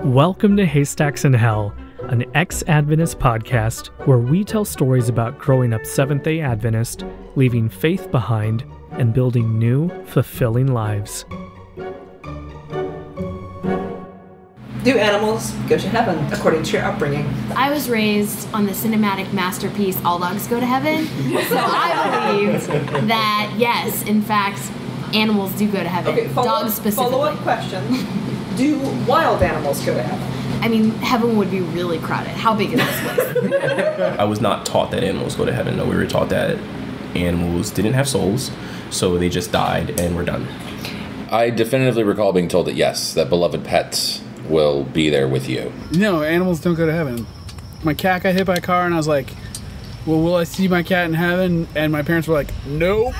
Welcome to Haystacks in Hell, an Ex-Adventist podcast where we tell stories about growing up Seventh-day Adventist, leaving faith behind, and building new, fulfilling lives. Do animals go to heaven according to your upbringing? I was raised on the cinematic masterpiece All Dogs Go to Heaven, so I believed that, yes, in fact, animals do go to heaven. Okay, dogs specifically. Follow-up question. Do wild animals go to heaven? I mean, heaven would be really crowded. How big is this place? I was not taught that animals go to heaven. No, we were taught that animals didn't have souls, so they just died and were done. I definitively recall being told that yes, that beloved pets will be there with you. No, animals don't go to heaven. My cat got hit by a car, and I was like, well, will I see my cat in heaven? And my parents were like, nope.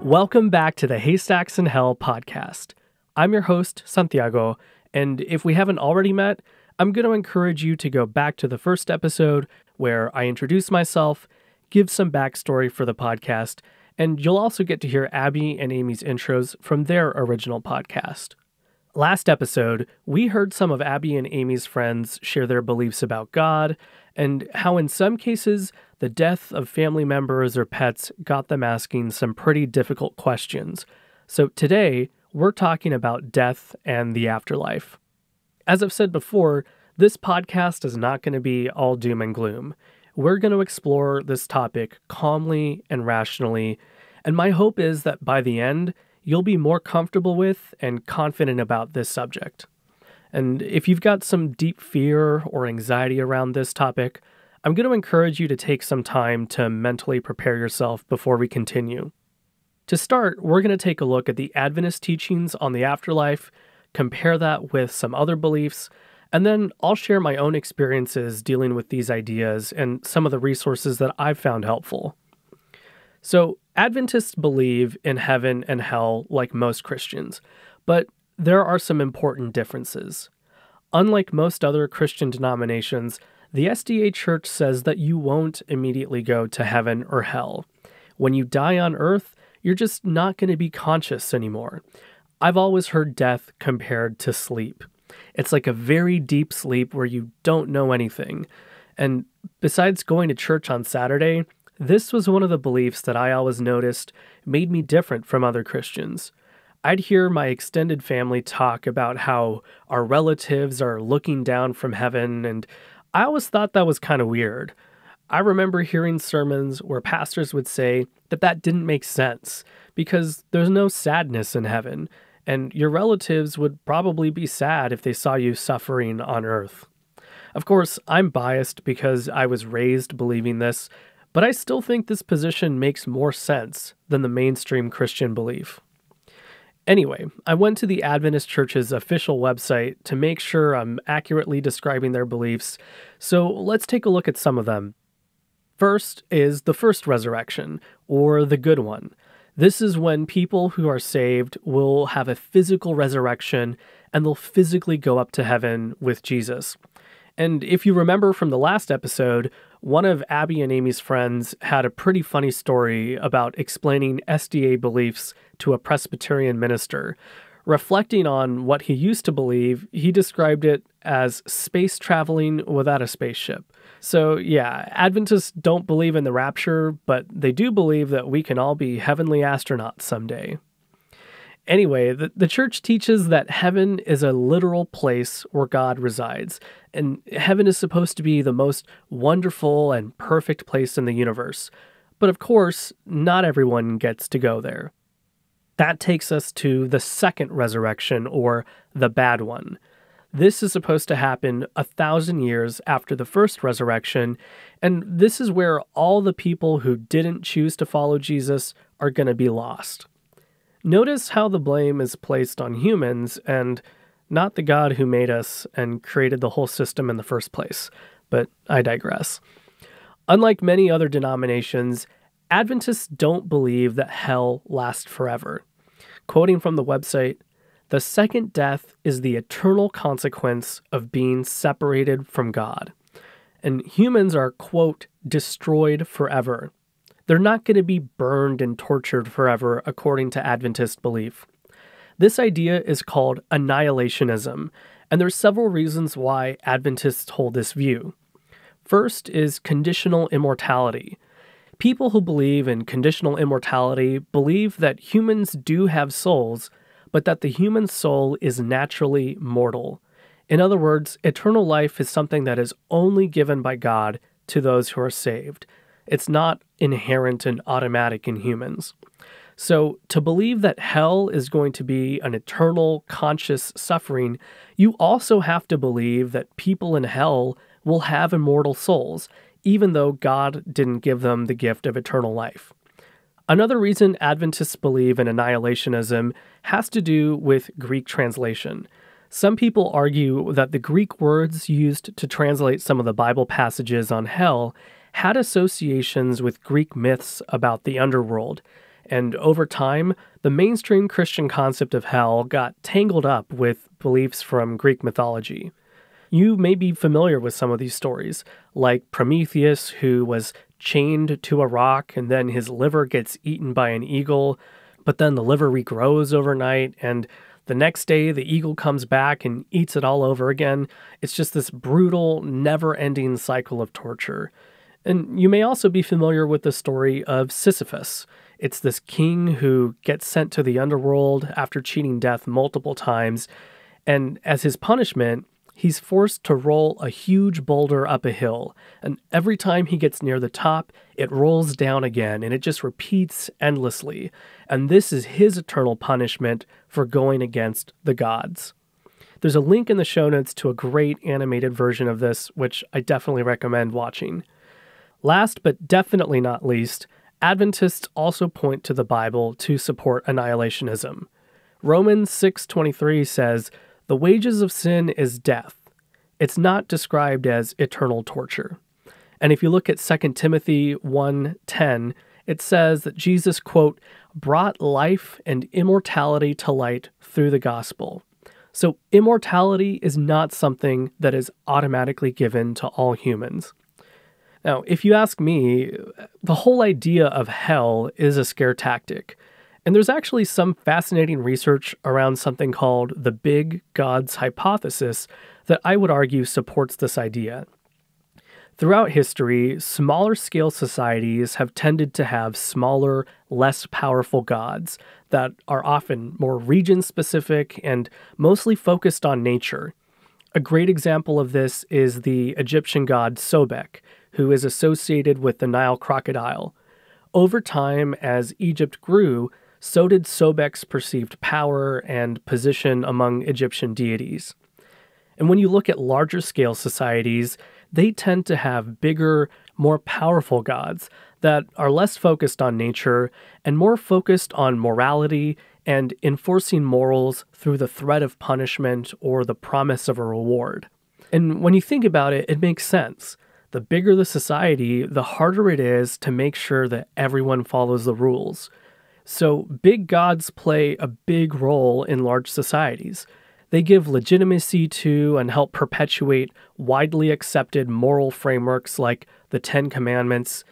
Welcome back to the Haystacks in Hell podcast. I'm your host, Santiago, and if we haven't already met, I'm going to encourage you to go back to the first episode where I introduce myself, give some backstory for the podcast, and you'll also get to hear Abby and Amy's intros from their original podcast. Last episode, we heard some of Abby and Amy's friends share their beliefs about God, and how in some cases, the death of family members or pets got them asking some pretty difficult questions. So today, we're talking about death and the afterlife. As I've said before, this podcast is not going to be all doom and gloom. We're going to explore this topic calmly and rationally, and my hope is that by the end, you'll be more comfortable with and confident about this subject. And if you've got some deep fear or anxiety around this topic, I'm going to encourage you to take some time to mentally prepare yourself before we continue. To start, we're going to take a look at the Adventist teachings on the afterlife, compare that with some other beliefs, and then I'll share my own experiences dealing with these ideas and some of the resources that I've found helpful. So, Adventists believe in heaven and hell like most Christians, but there are some important differences. Unlike most other Christian denominations, the SDA Church says that you won't immediately go to heaven or hell. When you die on earth, you're just not going to be conscious anymore. I've always heard death compared to sleep. It's like a very deep sleep where you don't know anything. And besides going to church on Saturday, this was one of the beliefs that I always noticed made me different from other Christians. I'd hear my extended family talk about how our relatives are looking down from heaven, and I always thought that was kind of weird. I remember hearing sermons where pastors would say that that didn't make sense because there's no sadness in heaven, and your relatives would probably be sad if they saw you suffering on earth. Of course, I'm biased because I was raised believing this, but I still think this position makes more sense than the mainstream Christian belief. Anyway, I went to the Adventist Church's official website to make sure I'm accurately describing their beliefs, so let's take a look at some of them. First is the first resurrection, or the good one. This is when people who are saved will have a physical resurrection and they'll physically go up to heaven with Jesus. And if you remember from the last episode, one of Abby and Amy's friends had a pretty funny story about explaining SDA beliefs to a Presbyterian minister. Reflecting on what he used to believe, he described it as space traveling without a spaceship. So yeah, Adventists don't believe in the rapture, but they do believe that we can all be heavenly astronauts someday. Anyway, the church teaches that heaven is a literal place where God resides, and heaven is supposed to be the most wonderful and perfect place in the universe. But of course, not everyone gets to go there. That takes us to the second resurrection, or the bad one. This is supposed to happen 1,000 years after the first resurrection, and this is where all the people who didn't choose to follow Jesus are going to be lost. Notice how the blame is placed on humans and not the God who made us and created the whole system in the first place, but I digress. Unlike many other denominations, Adventists don't believe that hell lasts forever. Quoting from the website, "The second death is the eternal consequence of being separated from God. And humans are, quote, destroyed forever. They're not going to be burned and tortured forever according to Adventist belief. This idea is called annihilationism, and there's several reasons why Adventists hold this view. First is conditional immortality. People who believe in conditional immortality believe that humans do have souls, but that the human soul is naturally mortal. In other words, eternal life is something that is only given by God to those who are saved. It's not inherent and automatic in humans. So, to believe that hell is going to be an eternal, conscious suffering, you also have to believe that people in hell will have immortal souls, even though God didn't give them the gift of eternal life. Another reason Adventists believe in annihilationism has to do with Greek translation. Some people argue that the Greek words used to translate some of the Bible passages on hell had associations with Greek myths about the underworld, and over time, the mainstream Christian concept of hell got tangled up with beliefs from Greek mythology. You may be familiar with some of these stories, like Prometheus, who was chained to a rock and then his liver gets eaten by an eagle, but then the liver regrows overnight, and the next day the eagle comes back and eats it all over again. It's just this brutal, never-ending cycle of torture. And you may also be familiar with the story of Sisyphus. It's this king who gets sent to the underworld after cheating death multiple times, and as his punishment, he's forced to roll a huge boulder up a hill, and every time he gets near the top, it rolls down again, and it just repeats endlessly. And this is his eternal punishment for going against the gods. There's a link in the show notes to a great animated version of this, which I definitely recommend watching. Last but definitely not least, Adventists also point to the Bible to support annihilationism. Romans 6:23 says, "The wages of sin is death." It's not described as eternal torture. And if you look at 2 Timothy 1:10, it says that Jesus, quote, "brought life and immortality to light through the gospel." So immortality is not something that is automatically given to all humans. Now, if you ask me, the whole idea of hell is a scare tactic. And there's actually some fascinating research around something called the big gods hypothesis that I would argue supports this idea. Throughout history, smaller scale societies have tended to have smaller, less powerful gods that are often more region specific and mostly focused on nature. A great example of this is the Egyptian god Sobek, who is associated with the Nile crocodile. Over time, as Egypt grew, so did Sobek's perceived power and position among Egyptian deities. And when you look at larger scale societies, they tend to have bigger, more powerful gods that are less focused on nature and more focused on morality and enforcing morals through the threat of punishment or the promise of a reward. And when you think about it, it makes sense. The bigger the society, the harder it is to make sure that everyone follows the rules. So big gods play a big role in large societies. They give legitimacy to and help perpetuate widely accepted moral frameworks like the Ten Commandments.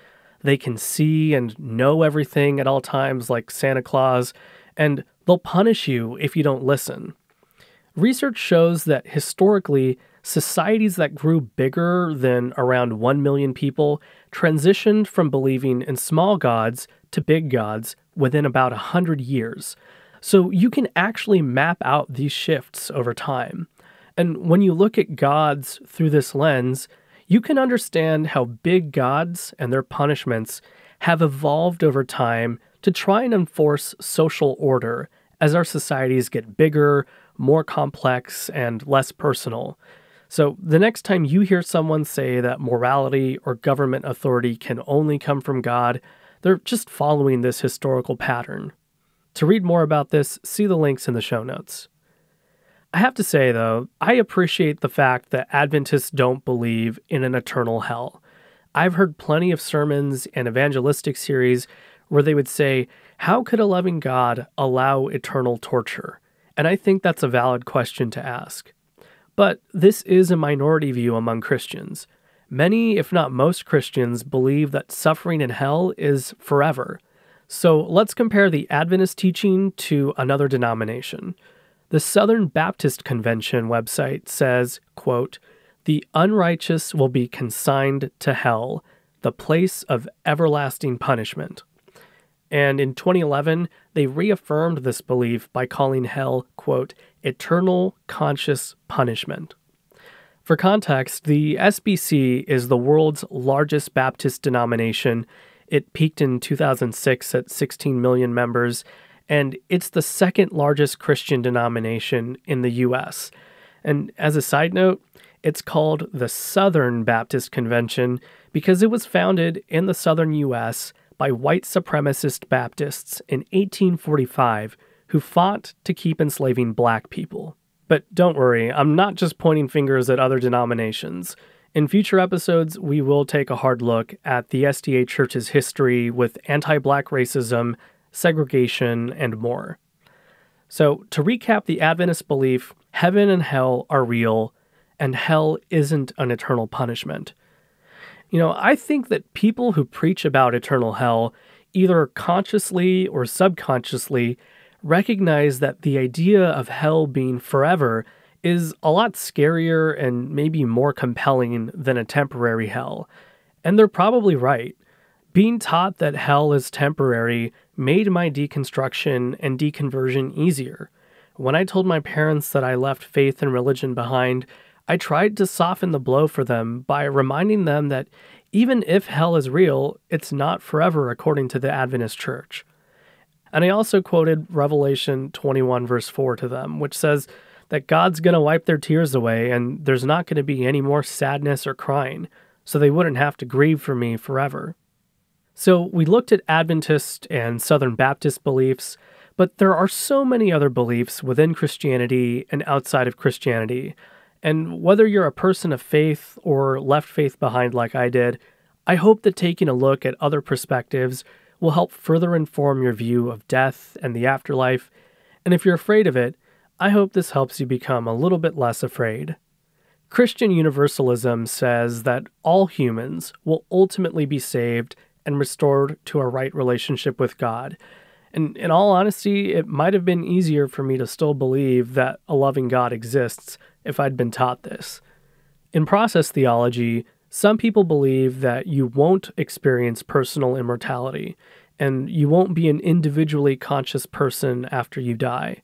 They can see and know everything at all times like Santa Claus, and they'll punish you if you don't listen. Research shows that historically, societies that grew bigger than around 1 million people transitioned from believing in small gods to big gods within about 100 years. So you can actually map out these shifts over time. And when you look at gods through this lens, you can understand how big gods and their punishments have evolved over time to try and enforce social order as our societies get bigger, more complex, and less personal. So the next time you hear someone say that morality or government authority can only come from God, they're just following this historical pattern. To read more about this, see the links in the show notes. I have to say, though, I appreciate the fact that Adventists don't believe in an eternal hell. I've heard plenty of sermons and evangelistic series where they would say, how could a loving God allow eternal torture? And I think that's a valid question to ask. But this is a minority view among Christians. Many, if not most Christians, believe that suffering in hell is forever. So let's compare the Adventist teaching to another denomination. The Southern Baptist Convention website says, quote, "The unrighteous will be consigned to hell, the place of everlasting punishment." And in 2011, they reaffirmed this belief by calling hell, quote, "eternal conscious punishment." For context, the SBC is the world's largest Baptist denomination. It peaked in 2006 at 16 million members, and it's the second largest Christian denomination in the U.S. And as a side note, it's called the Southern Baptist Convention because it was founded in the southern U.S. by white supremacist Baptists in 1845 who fought to keep enslaving black people. But don't worry, I'm not just pointing fingers at other denominations. In future episodes, we will take a hard look at the SDA Church's history with anti-black racism, segregation, and more. So, to recap the Adventist belief, heaven and hell are real, and hell isn't an eternal punishment. I think that people who preach about eternal hell, either consciously or subconsciously, recognize that the idea of hell being forever is a lot scarier and maybe more compelling than a temporary hell. And they're probably right. Being taught that hell is temporary made my deconstruction and deconversion easier. When I told my parents that I left faith and religion behind, I tried to soften the blow for them by reminding them that even if hell is real, it's not forever according to the Adventist Church. And I also quoted Revelation 21 verse 4 to them, which says that God's going to wipe their tears away and there's not going to be any more sadness or crying, so they wouldn't have to grieve for me forever. So we looked at Adventist and Southern Baptist beliefs, but there are so many other beliefs within Christianity and outside of Christianity. And whether you're a person of faith or left faith behind like I did, I hope that taking a look at other perspectives will help further inform your view of death and the afterlife. And if you're afraid of it, I hope this helps you become a little bit less afraid. Christian Universalism says that all humans will ultimately be saved and restored to a right relationship with God. And in all honesty, it might have been easier for me to still believe that a loving God exists if I'd been taught this. In process theology, some people believe that you won't experience personal immortality, and you won't be an individually conscious person after you die.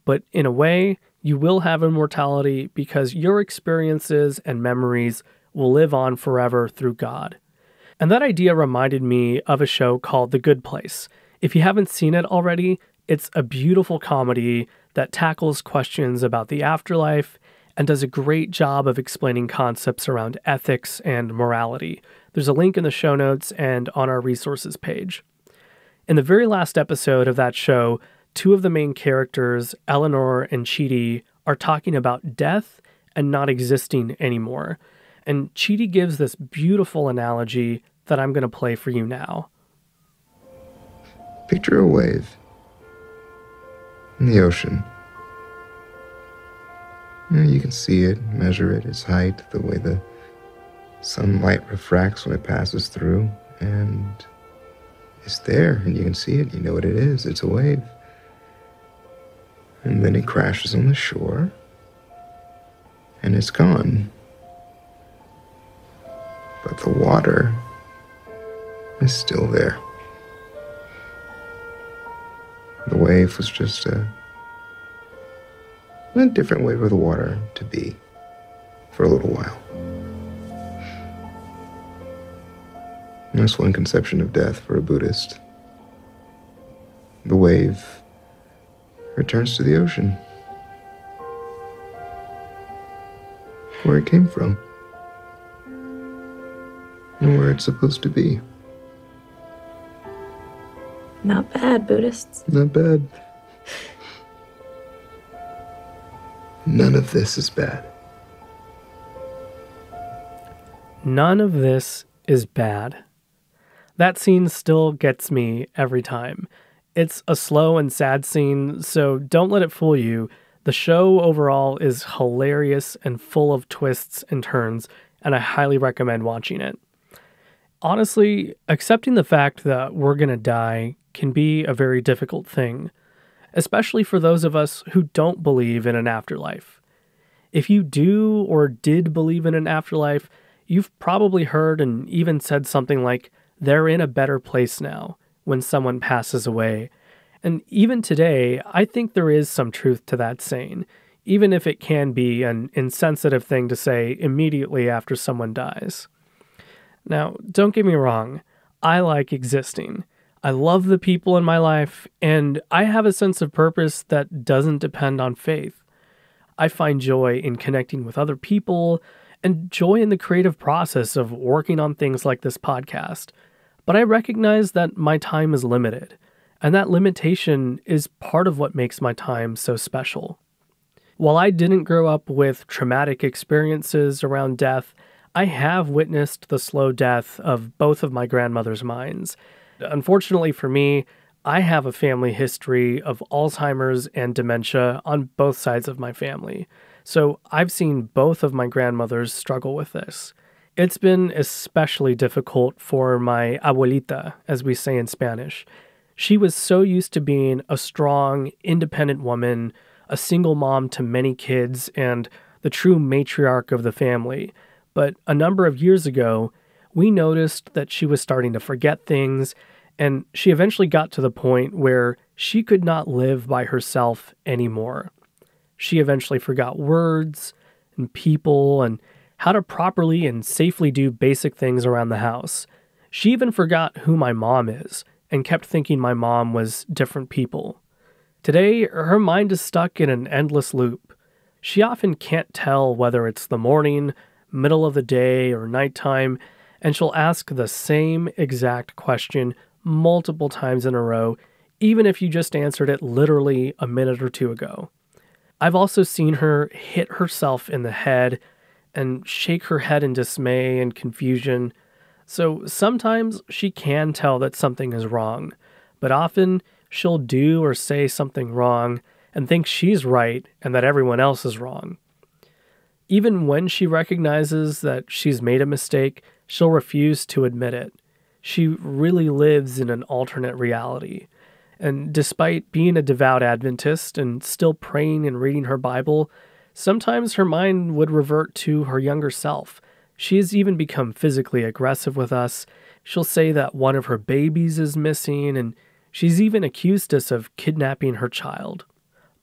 But in a way, you will have immortality because your experiences and memories will live on forever through God. And that idea reminded me of a show called The Good Place. If you haven't seen it already, it's a beautiful comedy that tackles questions about the afterlife and does a great job of explaining concepts around ethics and morality. There's a link in the show notes and on our resources page. In the very last episode of that show, two of the main characters, Eleanor and Chidi, are talking about death and not existing anymore. And Chidi gives this beautiful analogy that I'm going to play for you now. Picture a wave in the ocean. You can see it, measure it, its height, the way the sunlight refracts when it passes through, and it's there, and you can see it, you know what it is, it's a wave. And then it crashes on the shore, and it's gone. But the water is still there. The wave was just a different way for the water to be for a little while. And that's one conception of death for a Buddhist. The wave returns to the ocean, where it came from, and where it's supposed to be. Not bad, Buddhists. Not bad. None of this is bad. None of this is bad. That scene still gets me every time. It's a slow and sad scene, so don't let it fool you. The show overall is hilarious and full of twists and turns, and I highly recommend watching it. Honestly, accepting the fact that we're going to die can be a very difficult thing, especially for those of us who don't believe in an afterlife. If you do or did believe in an afterlife, you've probably heard and even said something like, they're in a better place now when someone passes away. And even today, I think there is some truth to that saying, even if it can be an insensitive thing to say immediately after someone dies. Now, don't get me wrong, I like existing. I love the people in my life, and I have a sense of purpose that doesn't depend on faith. I find joy in connecting with other people and joy in the creative process of working on things like this podcast. But I recognize that my time is limited, and that limitation is part of what makes my time so special. While I didn't grow up with traumatic experiences around death, I have witnessed the slow death of both of my grandmother's minds. Unfortunately for me, I have a family history of Alzheimer's and dementia on both sides of my family. So I've seen both of my grandmothers struggle with this. It's been especially difficult for my abuelita, as we say in Spanish. She was so used to being a strong, independent woman, a single mom to many kids, and the true matriarch of the family. But a number of years ago, we noticed that she was starting to forget things, and she eventually got to the point where she could not live by herself anymore. She eventually forgot words and people and how to properly and safely do basic things around the house. She even forgot who my mom is and kept thinking my mom was different people. Today, her mind is stuck in an endless loop. She often can't tell whether it's the morning, middle of the day, or nighttime, and she'll ask the same exact question multiple times in a row, even if you just answered it literally a minute or two ago. I've also seen her hit herself in the head and shake her head in dismay and confusion. So sometimes she can tell that something is wrong, but often she'll do or say something wrong and think she's right and that everyone else is wrong. Even when she recognizes that she's made a mistake, she'll refuse to admit it. She really lives in an alternate reality. And despite being a devout Adventist and still praying and reading her Bible, sometimes her mind would revert to her younger self. She has even become physically aggressive with us. She'll say that one of her babies is missing, and she's even accused us of kidnapping her child.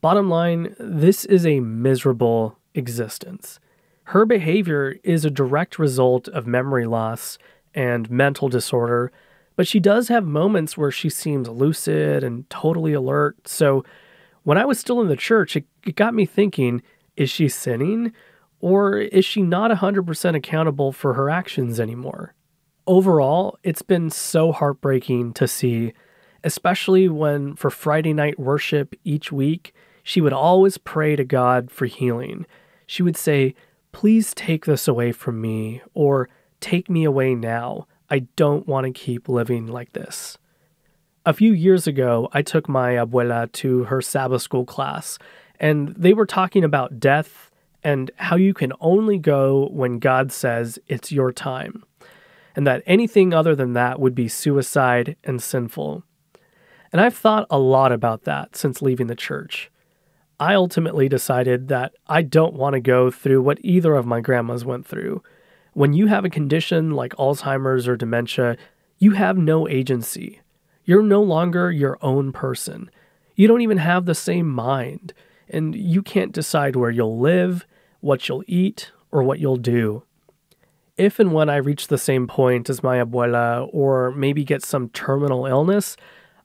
Bottom line, this is a miserable existence. Her behavior is a direct result of memory loss and mental disorder, but she does have moments where she seems lucid and totally alert. So when I was still in the church, it got me thinking, is she sinning? Or is she not 100% accountable for her actions anymore? Overall, it's been so heartbreaking to see, especially when for Friday night worship each week, she would always pray to God for healing. She would say, "Please take this away from me," or "Take me away now. I don't want to keep living like this." A few years ago, I took my abuela to her Sabbath school class, and they were talking about death and how you can only go when God says it's your time, and that anything other than that would be suicide and sinful. And I've thought a lot about that since leaving the church. I ultimately decided that I don't want to go through what either of my grandmas went through. When you have a condition like Alzheimer's or dementia, you have no agency. You're no longer your own person. You don't even have the same mind, and you can't decide where you'll live, what you'll eat, or what you'll do. If and when I reach the same point as my abuela, or maybe get some terminal illness,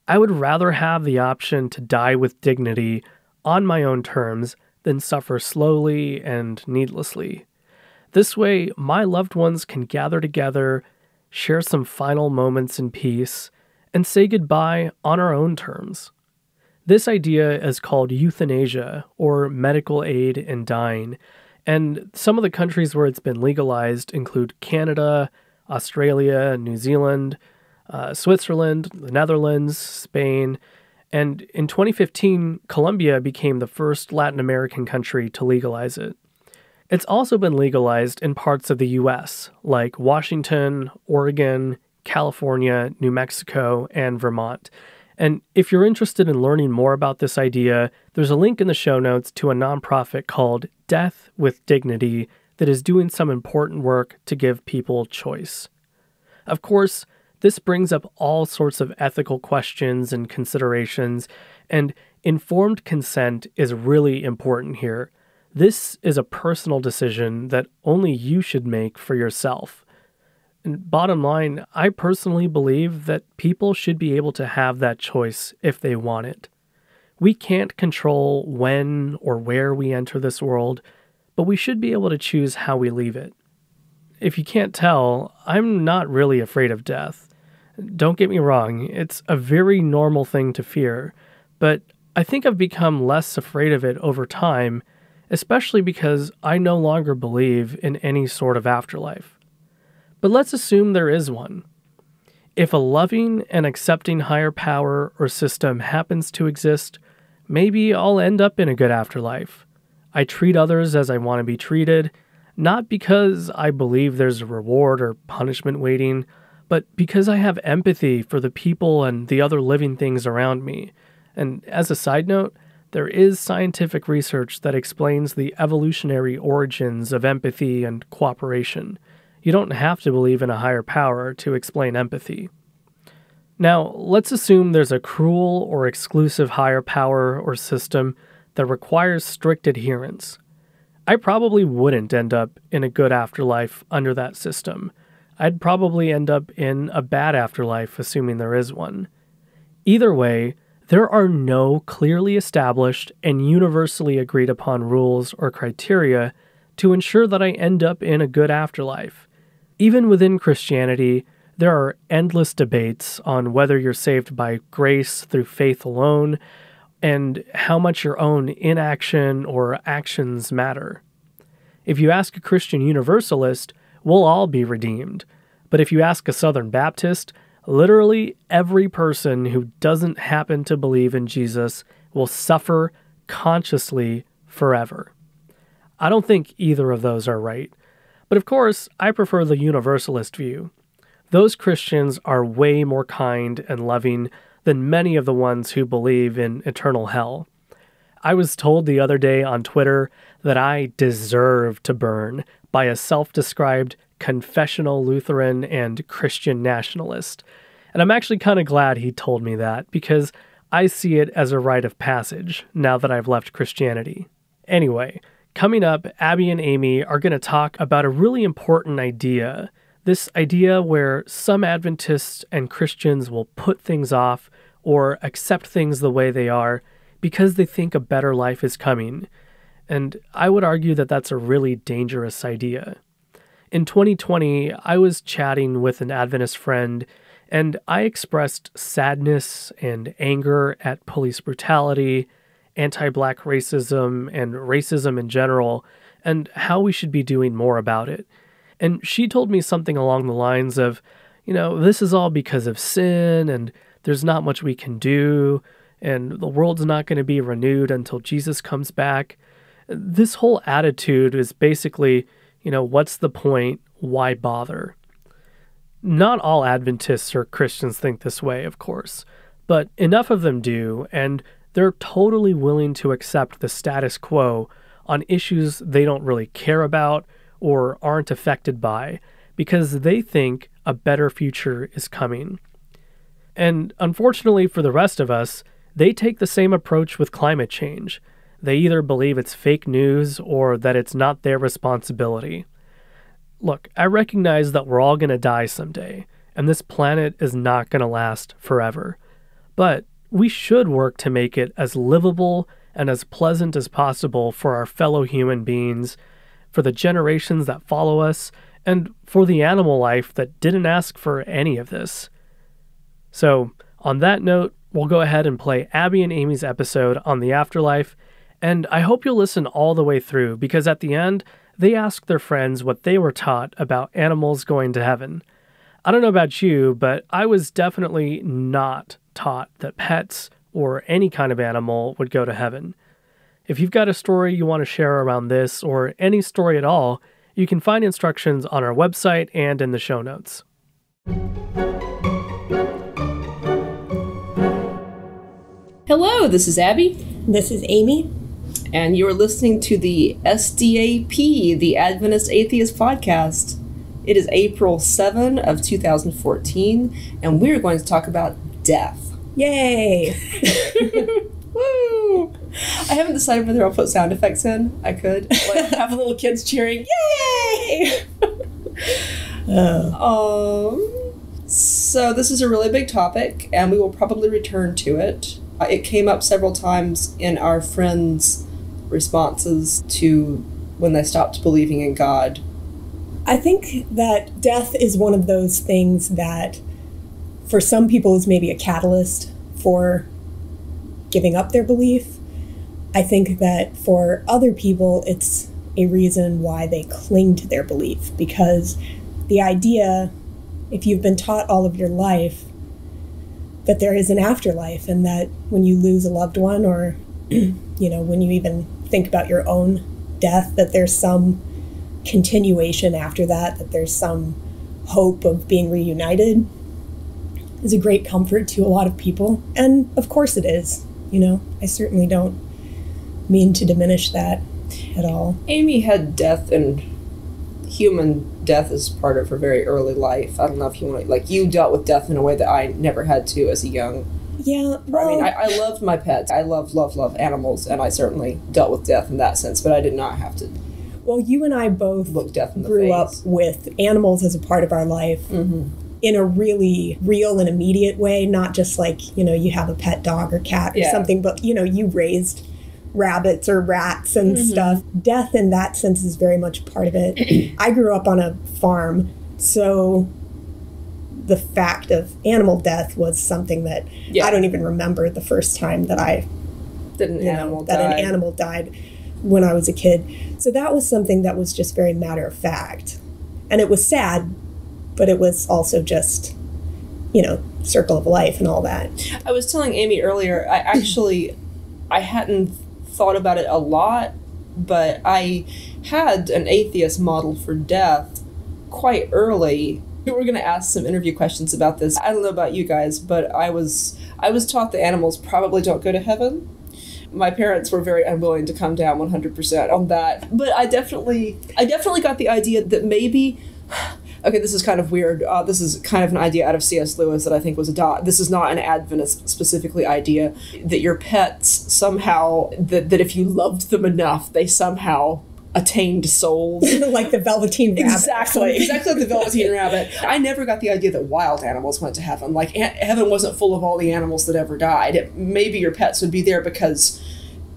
I would rather have the option to die with dignity on my own terms than suffer slowly and needlessly. This way, my loved ones can gather together, share some final moments in peace, and say goodbye on our own terms. This idea is called euthanasia, or medical aid in dying, and some of the countries where it's been legalized include Canada, Australia, New Zealand, Switzerland, the Netherlands, Spain, and in 2015, Colombia became the first Latin American country to legalize it. It's also been legalized in parts of the US, like Washington, Oregon, California, New Mexico, and Vermont. And if you're interested in learning more about this idea, there's a link in the show notes to a nonprofit called Death with Dignity that is doing some important work to give people choice. Of course, this brings up all sorts of ethical questions and considerations, and informed consent is really important here. This is a personal decision that only you should make for yourself. And bottom line, I personally believe that people should be able to have that choice if they want it. We can't control when or where we enter this world, but we should be able to choose how we leave it. If you can't tell, I'm not really afraid of death. Don't get me wrong, it's a very normal thing to fear, but I think I've become less afraid of it over time, especially because I no longer believe in any sort of afterlife. But let's assume there is one. If a loving and accepting higher power or system happens to exist, maybe I'll end up in a good afterlife. I treat others as I want to be treated, not because I believe there's a reward or punishment waiting, but because I have empathy for the people and the other living things around me. And as a side note, there is scientific research that explains the evolutionary origins of empathy and cooperation. You don't have to believe in a higher power to explain empathy. Now, let's assume there's a cruel or exclusive higher power or system that requires strict adherence. I probably wouldn't end up in a good afterlife under that system. I'd probably end up in a bad afterlife, assuming there is one. Either way, there are no clearly established and universally agreed upon rules or criteria to ensure that I end up in a good afterlife. Even within Christianity, there are endless debates on whether you're saved by grace through faith alone and how much your own inaction or actions matter. If you ask a Christian Universalist, we'll all be redeemed. But if you ask a Southern Baptist, literally every person who doesn't happen to believe in Jesus will suffer consciously forever. I don't think either of those are right. But of course, I prefer the Universalist view. Those Christians are way more kind and loving than many of the ones who believe in eternal hell. I was told the other day on Twitter that I deserve to burn by a self-described confessional Lutheran and Christian nationalist. And I'm actually kind of glad he told me that, because I see it as a rite of passage now that I've left Christianity. Anyway, coming up, Abby and Amy are going to talk about a really important idea. This idea where some Adventists and Christians will put things off or accept things the way they are because they think a better life is coming. And I would argue that that's a really dangerous idea. In 2020, I was chatting with an Adventist friend, and I expressed sadness and anger at police brutality, anti-Black racism, and racism in general, and how we should be doing more about it. And she told me something along the lines of, this is all because of sin, and there's not much we can do, and the world's not going to be renewed until Jesus comes back. This whole attitude is basically, what's the point? Why bother? Not all Adventists or Christians think this way, of course, but enough of them do, and they're totally willing to accept the status quo on issues they don't really care about or aren't affected by, because they think a better future is coming. And unfortunately for the rest of us, they take the same approach with climate change. They either believe it's fake news or that it's not their responsibility. Look, I recognize that we're all going to die someday, and this planet is not going to last forever. But we should work to make it as livable and as pleasant as possible for our fellow human beings, for the generations that follow us, and for the animal life that didn't ask for any of this. So, on that note, we'll go ahead and play Abby and Amy's episode on the afterlife, and I hope you'll listen all the way through, because at the end, they ask their friends what they were taught about animals going to heaven. I don't know about you, but I was definitely not taught that pets or any kind of animal would go to heaven. If you've got a story you want to share around this, or any story at all, you can find instructions on our website and in the show notes. Hello, this is Abby. This is Amy. And you're listening to the SDAP, the Adventist Atheist Podcast. It is April 7 of 2014, and we're going to talk about death. Yay! Woo! I haven't decided whether I'll put sound effects in. I could. Like, have little kids cheering, yay! So this is a really big topic, and we will probably return to it. It came up several times in our friends' responses to when they stopped believing in God. I think that death is one of those things that for some people is maybe a catalyst for giving up their belief. I think that for other people it's a reason why they cling to their belief, because the idea, if you've been taught all of your life that there is an afterlife and that when you lose a loved one, or when you even think about your own death, that there's some continuation after that there's some hope of being reunited, is a great comfort to a lot of people. And of course it is. I certainly don't mean to diminish that at all. Amy had death and human death as part of her very early life. I don't know if you want to, you dealt with death in a way that I never had to as a young. Yeah, well, I loved my pets. I love animals, and I certainly dealt with death in that sense, but I did not have to. Well, you and I both look death in the grew face. up with animals as a part of our life. Mm-hmm. In a really real and immediate way, not just you have a pet dog or cat or something, but, you raised rabbits or rats and stuff. Death in that sense is very much part of it. I grew up on a farm, so the fact of animal death was something that I don't even remember the first time that an animal died when I was a kid. So that was something that was just very matter of fact. And it was sad, but it was also just, circle of life and all that. I was telling Amy earlier, I hadn't thought about it a lot, but I had an atheist model for death quite early. We were going to ask some interview questions about this. I don't know about you guys, but I was taught that animals probably don't go to heaven. My parents were very unwilling to come down 100% on that. But I definitely got the idea that maybe, okay, this is kind of weird. This is kind of an idea out of C.S. Lewis that I think was this is not an Adventist specifically idea, that your pets somehow, that if you loved them enough, they somehow attained souls. Like the Velveteen Rabbit. Exactly like the Velveteen Rabbit. I never got the idea that wild animals went to heaven. Like, heaven wasn't full of all the animals that ever died. Maybe your pets would be there because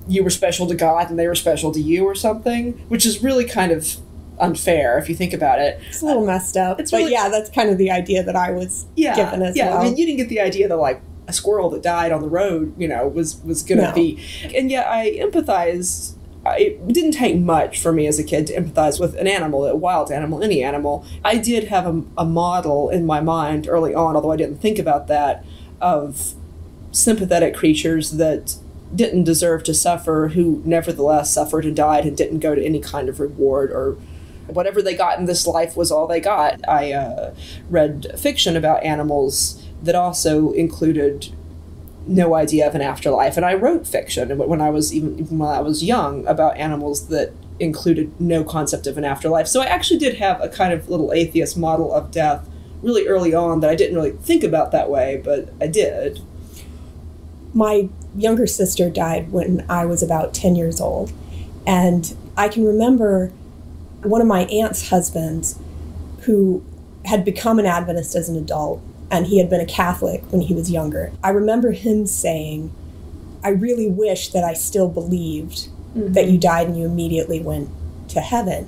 you were special to God and they were special to you or something, which is really kind of unfair if you think about it. It's a little messed up. But really, that's kind of the idea that I was given as well. I mean, you didn't get the idea that, a squirrel that died on the road, was going to be... And yet I empathized. It didn't take much for me as a kid to empathize with an animal, a wild animal, any animal. I did have a model in my mind early on, although I didn't think about that, of sympathetic creatures that didn't deserve to suffer, who nevertheless suffered and died and didn't go to any kind of reward, or whatever they got in this life was all they got. I read fiction about animals that also included no idea of an afterlife, and I wrote fiction when I was young about animals that included no concept of an afterlife. So I actually did have a kind of little atheist model of death really early on that I didn't really think about that way, but I did. My younger sister died when I was about 10 years old, and I can remember one of my aunt's husbands, who had become an Adventist as an adult, and he had been a Catholic when he was younger. I remember him saying, I really wish that I still believed that you died and you immediately went to heaven,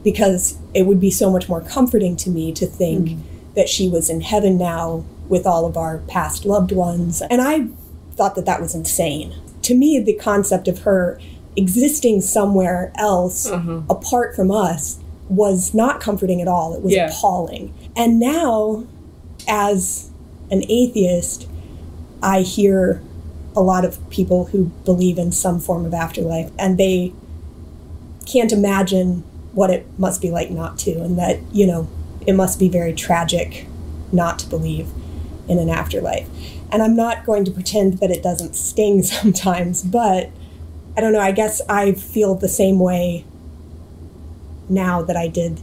because it would be so much more comforting to me to think that she was in heaven now with all of our past loved ones. And I thought that was insane. To me, the concept of her existing somewhere else apart from us was not comforting at all. It was appalling. And now, as an atheist, I hear a lot of people who believe in some form of afterlife, and they can't imagine what it must be like not to, and that, it must be very tragic not to believe in an afterlife. And I'm not going to pretend that it doesn't sting sometimes, but I don't know, I guess I feel the same way now that I did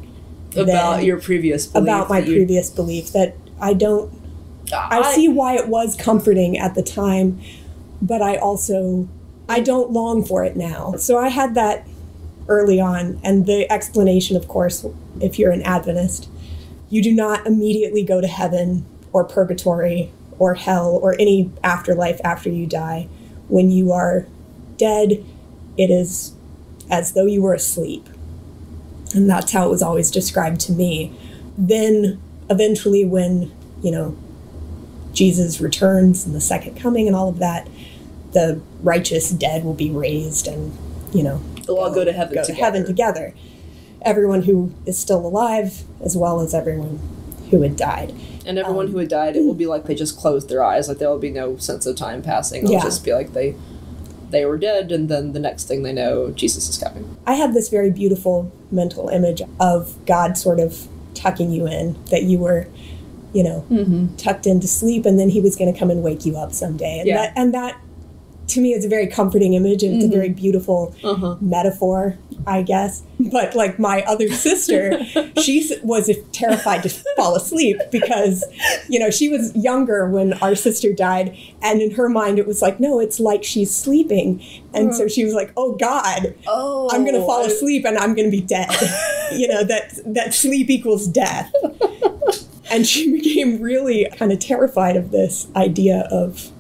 about your previous belief. About my previous belief, that I see why it was comforting at the time, but I don't long for it now. So I had that early on, and the explanation, of course, if you're an Adventist, you do not immediately go to heaven or purgatory or hell or any afterlife after you die. When you are dead, it is as though you were asleep. And that's how it was always described to me. Then eventually when, Jesus returns in the second coming and all of that, the righteous dead will be raised and, they'll all go to heaven together. Everyone who is still alive, as well as everyone who had died. And everyone who had died, it will be like they just closed their eyes. Like there will be no sense of time passing. It'll just be like they were dead, and then the next thing they know, Jesus is coming. I had this very beautiful mental image of God sort of tucking you in, that you were, tucked into sleep, and then he was going to come and wake you up someday. And that to me is a very comforting image, and it's a very beautiful metaphor, I guess. But like my other sister, she was terrified to fall asleep because, she was younger when our sister died, and in her mind it was like, no, it's like she's sleeping. And so she was like, oh God, I'm going to fall asleep and I'm going to be dead. That sleep equals death. And she became really kind of terrified of this idea of,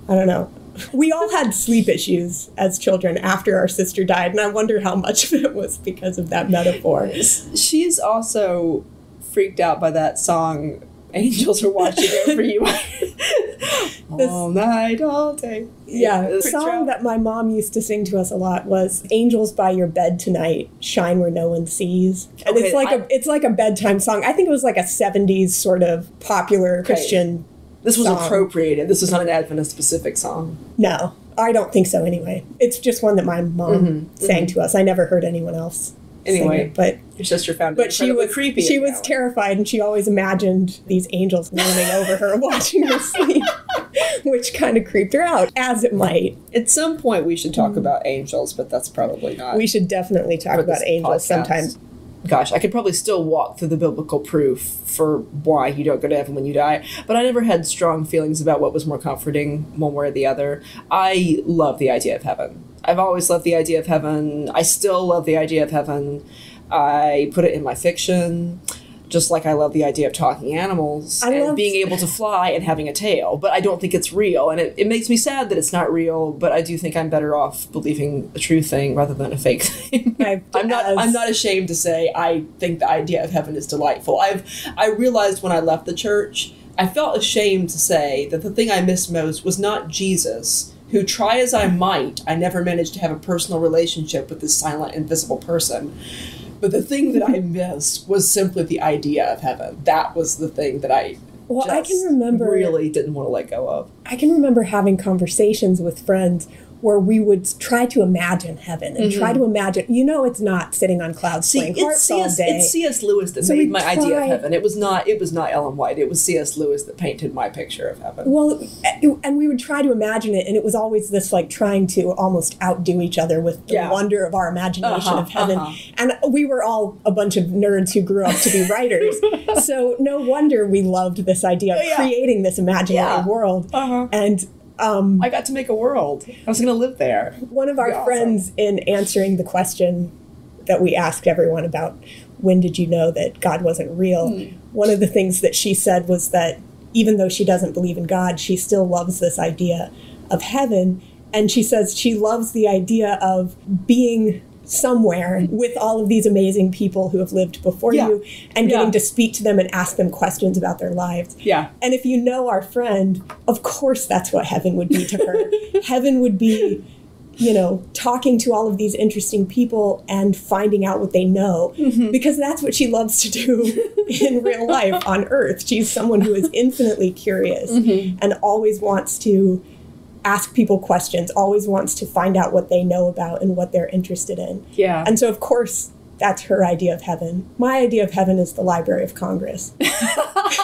I don't know. We all had sleep issues as children after our sister died, and I wonder how much of it was because of that metaphor. She's also freaked out by that song, Angels Are Watching Over You. All night, all day. Yeah, the song that my mom used to sing to us a lot was "Angels by Your Bed Tonight, Shine Where No One Sees." And it's like a bedtime song. I think it was like a 70s sort of popular Christian This was song. Appropriated. This was not an Adventist-specific song. No, I don't think so anyway. It's just one that my mom sang to us. I never heard anyone else sing it, but your sister found it incredibly creepy. She was terrified, and she always imagined these angels looming over her, watching her sleep, which kind of creeped her out, as it might. At some point, we should talk about angels, but that's probably not. We should definitely talk about angels sometime. Gosh, I could probably still walk through the biblical proof for why you don't go to heaven when you die, but I never had strong feelings about what was more comforting one way or the other. I love the idea of heaven. I've always loved the idea of heaven. I still love the idea of heaven. I put it in my fiction, just like I love the idea of talking animals and being able to fly and having a tail, but I don't think it's real, and it makes me sad that it's not real, but I do think I'm better off believing a true thing rather than a fake thing. I'm not ashamed to say I think the idea of heaven is delightful. I realized when I left the church, I felt ashamed to say that the thing I missed most was not Jesus, who, try as I might, I never managed to have a personal relationship with this silent, invisible person. But the thing that I missed was simply the idea of heaven. That was the thing that I really didn't want to let go of. I can remember having conversations with friends where we would try to imagine heaven and try to imagine, it's not sitting on clouds playing harps all day. It's C.S. Lewis that made my idea of heaven. It was not Ellen White. It was C.S. Lewis that painted my picture of heaven. Well, and we would try to imagine it, and it was always this like trying to almost outdo each other with the wonder of our imagination of heaven. And we were all a bunch of nerds who grew up to be writers. So no wonder we loved this idea of creating this imaginary world. And I got to make a world. I was going to live there. One of our friends, in answering the question that we asked everyone about when did you know that God wasn't real, one of the things that she said was that even though she doesn't believe in God, she still loves this idea of heaven. And she says she loves the idea of being somewhere with all of these amazing people who have lived before you and getting to speak to them and ask them questions about their lives. Yeah. And if you know our friend, of course that's what heaven would be to her. Heaven would be, talking to all of these interesting people and finding out what they know, because that's what she loves to do in real life on Earth. She's someone who is infinitely curious and always wants to ask people questions, always wants to find out what they know about and what they're interested in. Yeah. And so, of course, that's her idea of heaven. My idea of heaven is the Library of Congress.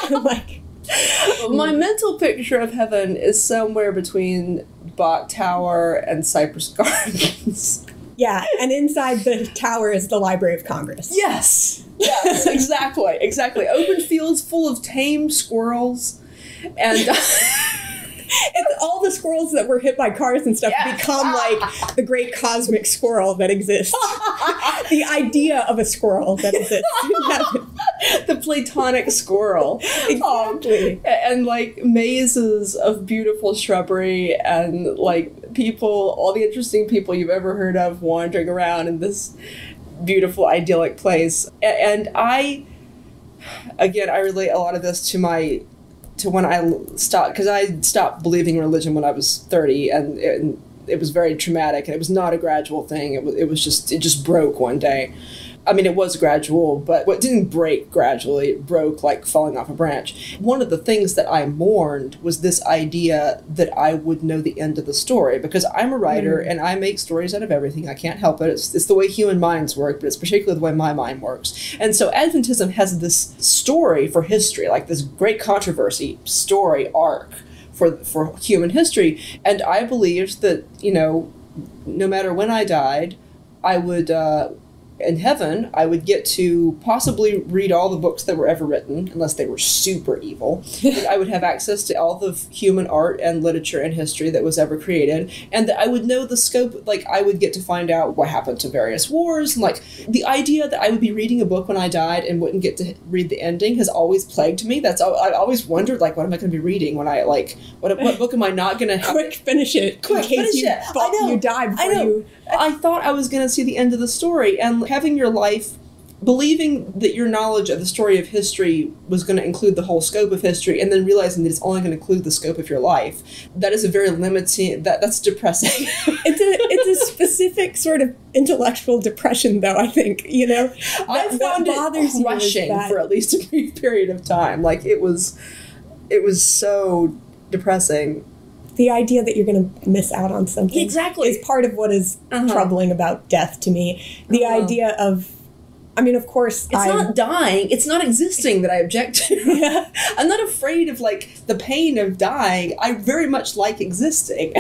Like, my mental picture of heaven is somewhere between Bach Tower and Cypress Gardens. Yeah, and inside the tower is the Library of Congress. Yes, yes, exactly, exactly. Open fields full of tame squirrels, and it's all the squirrels that were hit by cars and stuff become like the great cosmic squirrel that exists. The idea of a squirrel that exists in heaven. The Platonic squirrel. Exactly. And like mazes of beautiful shrubbery and like people, all the interesting people you've ever heard of wandering around in this beautiful, idyllic place. And I relate a lot of this to when I stopped, because I stopped believing in religion when I was 30, and it was very traumatic, and it was not a gradual thing. It just broke one day. I mean, it was gradual, but what didn't break gradually, it broke like falling off a branch. One of the things that I mourned was this idea that I would know the end of the story, because I'm a writer and I make stories out of everything. I can't help it. It's the way human minds work, but it's particularly the way my mind works. And so Adventism has this story for history, like this great controversy story arc for human history. And I believed that, no matter when I died, I would... in heaven, I would get to possibly read all the books that were ever written, unless they were super evil. I would have access to all the human art and literature and history that was ever created, and that I would know the scope, like I would get to find out what happened to various wars, and like the idea that I would be reading a book when I died and wouldn't get to read the ending has always plagued me. I've always wondered, like, what am I going to be reading when I, like, what book am I not going to have? Quick, finish it. Quick, finish it. I know. You die before you... I thought I was going to see the end of the story, and having your life, believing that your knowledge of the story of history was going to include the whole scope of history, and then realizing that it's only going to include the scope of your life, that is a very limiting, that's depressing. It's a specific sort of intellectual depression, though, I think, I found it crushing for at least a brief period of time. Like, it was so depressing. The idea that you're going to miss out on something is part of what is troubling about death to me. The idea of, I mean, of course, it's not dying, it's not existing that I object to. Yeah. I'm not afraid of, like, the pain of dying. I very much like existing.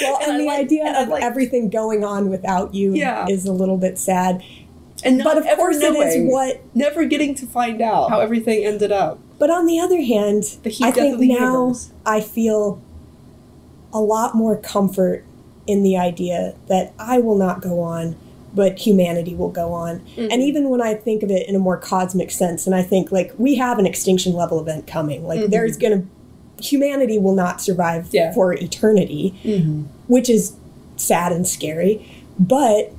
Well, and the idea of everything going on without you is a little bit sad. But of course, it is never getting to find out how everything ended up. But on the other hand, I think now I feel a lot more comfort in the idea that I will not go on, but humanity will go on. Mm-hmm. And even when I think of it in a more cosmic sense, and I think, like, we have an extinction level event coming. Like, humanity will not survive for eternity, which is sad and scary, but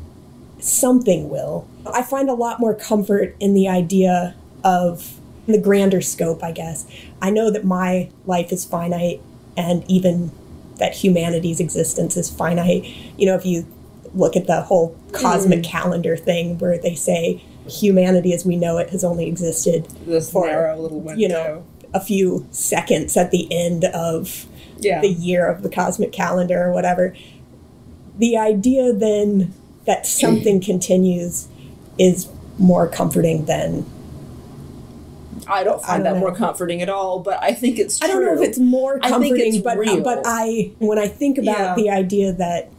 something will. I find a lot more comfort in the idea of the grander scope, I guess. I know that my life is finite, and even that humanity's existence is finite. If you look at the whole cosmic calendar thing where they say humanity as we know it has only existed for narrow little window. A few seconds at the end of the year of the cosmic calendar or whatever. The idea then that something continues is more comforting than... I don't find that more comforting at all, but I think it's true. I don't know if it's more comforting, but when I think about the idea that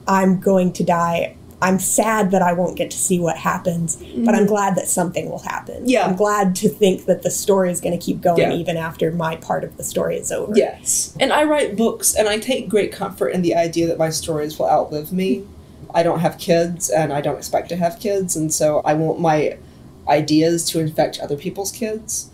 I'm going to die, I'm sad that I won't get to see what happens, but I'm glad that something will happen. Yeah. I'm glad to think that the story is going to keep going even after my part of the story is over. Yes. And I write books, and I take great comfort in the idea that my stories will outlive me. I don't have kids, and I don't expect to have kids, and so I want my ideas to infect other people's kids.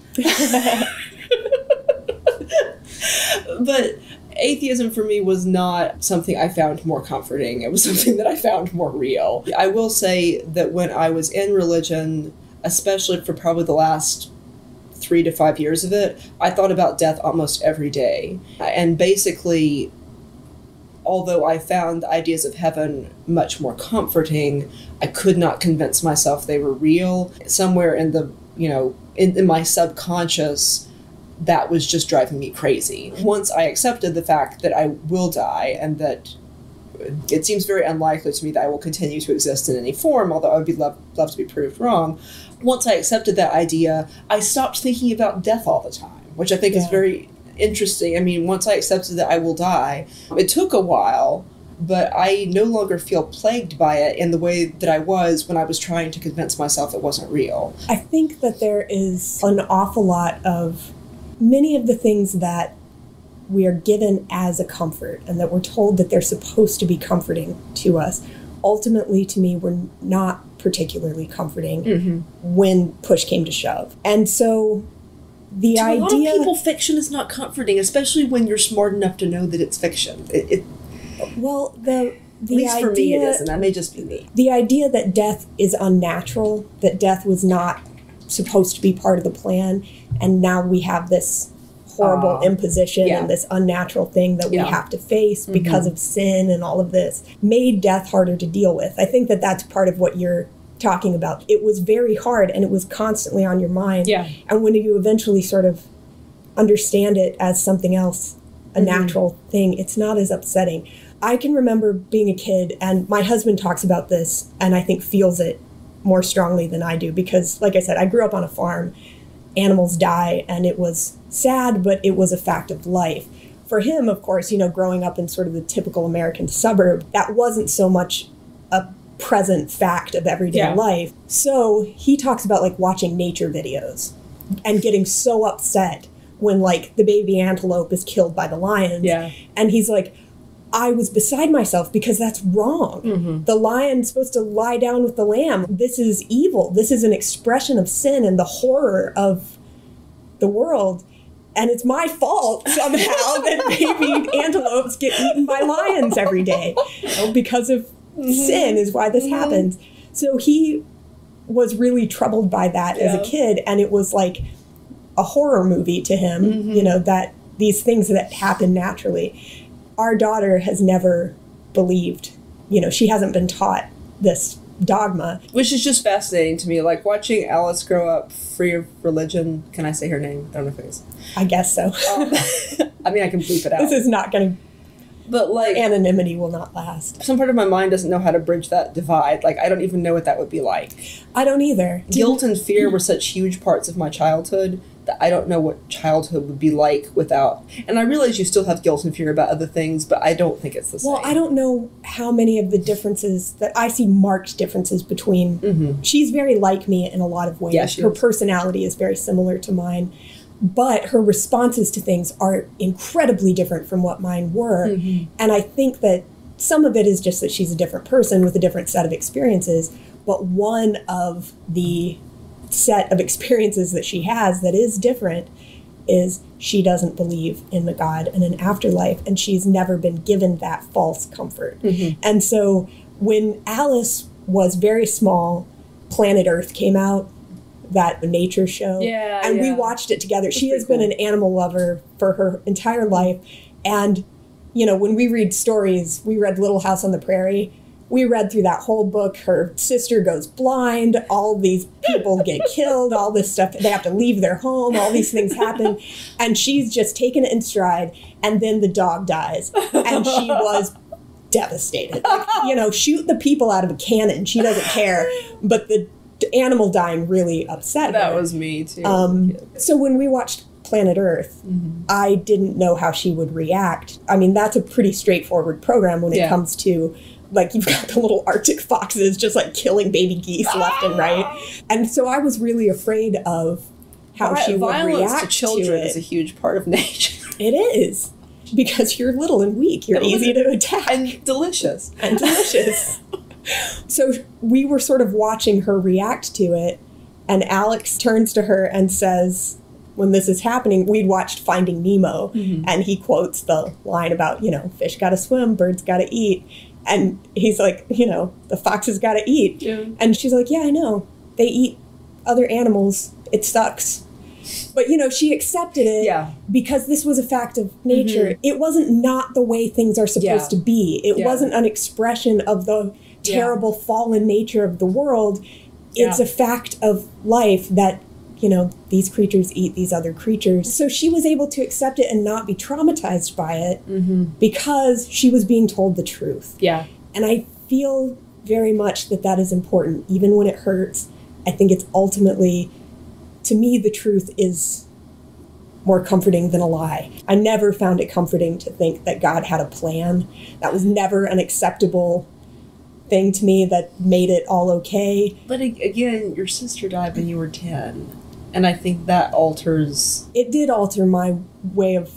But atheism for me was not something I found more comforting. It was something that I found more real. I will say that when I was in religion, especially for probably the last 3 to 5 years of it, I thought about death almost every day. And basically, although I found the ideas of heaven much more comforting, I could not convince myself they were real. Somewhere in the, in my subconscious, that was just driving me crazy. Once I accepted the fact that I will die and that it seems very unlikely to me that I will continue to exist in any form, although I would love to be proved wrong. Once I accepted that idea, I stopped thinking about death all the time, which I think is very interesting. I mean, once I accepted that I will die, it took a while, but I no longer feel plagued by it in the way that I was when I was trying to convince myself it wasn't real. I think that there is an awful lot of many of the things that we are given as a comfort and that we're told that they're supposed to be comforting to us, ultimately, to me, were not particularly comforting when push came to shove. And so the idea... To a lot of people, fiction is not comforting, especially when you're smart enough to know that it's fiction. Well, at least idea, for me it is, and that may just be me. The idea that death is unnatural, that death was not supposed to be part of the plan, and now we have this horrible imposition and this unnatural thing that we have to face because of sin and all of this, made death harder to deal with. I think that that's part of what you're talking about. It was very hard, and it was constantly on your mind. Yeah. And when you eventually sort of understand it as something else, a natural thing, it's not as upsetting. I can remember being a kid, and my husband talks about this, and I think feels it more strongly than I do, because, like I said, I grew up on a farm. Animals die, and it was sad, but it was a fact of life. For him, of course, you know, growing up in sort of the typical American suburb, that wasn't so much a present fact of everyday life. So he talks about, like, watching nature videos and getting so upset when, like, the baby antelope is killed by the lions. Yeah. And he's like, I was beside myself because that's wrong. The lion's supposed to lie down with the lamb. This is evil. This is an expression of sin and the horror of the world. And it's my fault somehow that baby antelopes get eaten by lions every day. You know, because of sin is why this happens. So he was really troubled by that as a kid. And it was like a horror movie to him, you know, that these things that happen naturally. Our daughter has never believed, you know, she hasn't been taught this dogma. Which is just fascinating to me, like watching Alice grow up free of religion. Can I say her name? I don't know if it is. I guess so. I mean, I can bleep it out. This is not going to... But, like... Anonymity will not last. Some part of my mind doesn't know how to bridge that divide. Like, I don't even know what that would be like. I don't either. Guilt and fear were such huge parts of my childhood that I don't know what childhood would be like without... And I realize you still have guilt and fear about other things, but I don't think it's the same. Well, I don't know how many of the differences that I see marked differences between... She's very like me in a lot of ways. Yeah, her personality is very similar to mine, but her responses to things are incredibly different from what mine were. And I think that some of it is just that she's a different person with a different set of experiences, but one of the set of experiences that she has that is different is she doesn't believe in the God and an afterlife, and she's never been given that false comfort. And so when Alice was very small, Planet Earth came out, that nature show, and we watched it together. She has been an animal lover for her entire life, and you know, when we read stories, we read Little House on the Prairie. We read through that whole book. Her sister goes blind. All these people get killed. All this stuff. They have to leave their home. All these things happen. And she's just taken it in stride. And then the dog dies. And she was devastated. Like, you know, shoot the people out of a cannon. She doesn't care. But the animal dying really upset her. That was me, too. So when we watched Planet Earth, I didn't know how she would react. I mean, that's a pretty straightforward program when it comes to... Like, you've got the little Arctic foxes just, like, killing baby geese left and right. And so I was really afraid of how she would react to it. Violence to children is a huge part of nature. It is. Because you're little and weak. You're easy to attack. And delicious. And delicious. So we were sort of watching her react to it. And Alex turns to her and says... When this is happening, we'd watched Finding Nemo, and he quotes the line about, you know, fish gotta swim, birds gotta eat. And he's like, you know, the foxes gotta eat. And she's like, yeah, I know. They eat other animals. It sucks. But, you know, she accepted it because this was a fact of nature. It wasn't not the way things are supposed to be. It wasn't an expression of the terrible fallen nature of the world. It's a fact of life that... these creatures eat these other creatures. So she was able to accept it and not be traumatized by it because she was being told the truth. Yeah. And I feel very much that is important, even when it hurts. I think it's ultimately, to me, the truth is more comforting than a lie. I never found it comforting to think that God had a plan. That was never an acceptable thing to me that made it all okay. But again, your sister died when you were 10. And I think that alters... It did alter my way of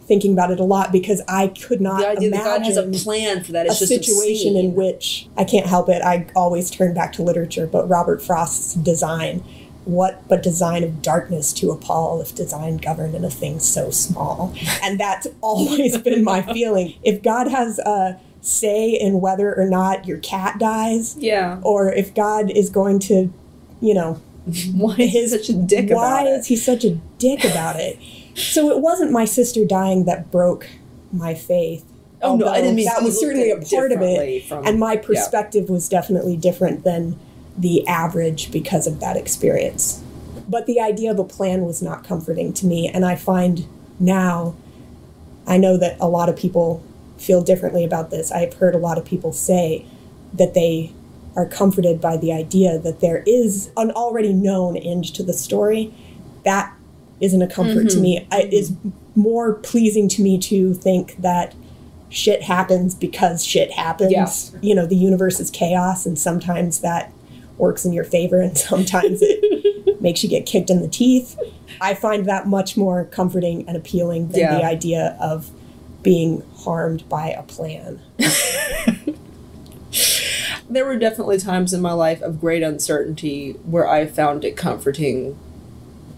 thinking about it a lot, because I could not the idea imagine that God has a plan for that is just situation obscene. In which, I can't help it, I always turn back to literature, but Robert Frost's design. What but design of darkness to appall if design governed in a thing so small? And that's always been my feeling. If God has a say in whether or not your cat dies, or if God is going to, why is he such a dick about it? Why is he such a dick about it? So it wasn't my sister dying that broke my faith. Oh no, I didn't mean that was certainly a part of it, and my perspective was definitely different than the average because of that experience. But the idea of a plan was not comforting to me, and I find now, I know that a lot of people feel differently about this. I've heard a lot of people say that they are comforted by the idea that there is an already known end to the story. That isn't a comfort to me. It is more pleasing to me to think that shit happens because shit happens. Yeah. The universe is chaos, and sometimes that works in your favor, and sometimes it makes you get kicked in the teeth. I find that much more comforting and appealing than the idea of being harmed by a plan. There were definitely times in my life of great uncertainty where I found it comforting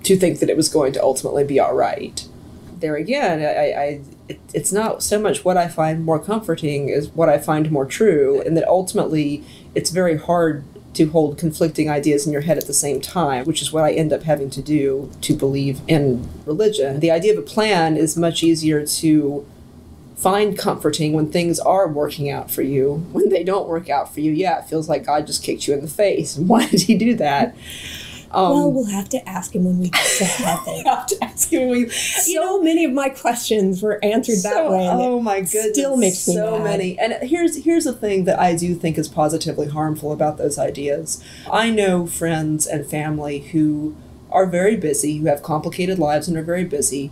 to think that it was going to ultimately be all right. There again, it's not so much what I find more comforting as what I find more true, and that ultimately it's very hard to hold conflicting ideas in your head at the same time, which is what I end up having to do to believe in religion. The idea of a plan is much easier to find comforting when things are working out for you. When they don't work out for you, it feels like God just kicked you in the face. Why did he do that? Well, we'll have to ask him when we get to heaven. We'll have to ask him when many of my questions were answered that way. And oh my goodness. Still makes me so mad. Many. And here's the thing that I do think is positively harmful about those ideas. I know friends and family who are very busy, who have complicated lives and are very busy,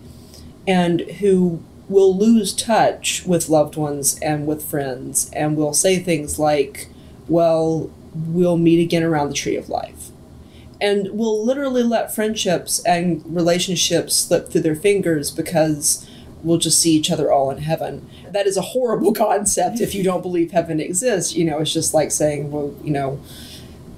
and who will lose touch with loved ones and with friends, and will say things like, well, we'll meet again around the tree of life. And will literally let friendships and relationships slip through their fingers because we'll just see each other all in heaven. That is a horrible concept if you don't believe heaven exists. It's just like saying, well,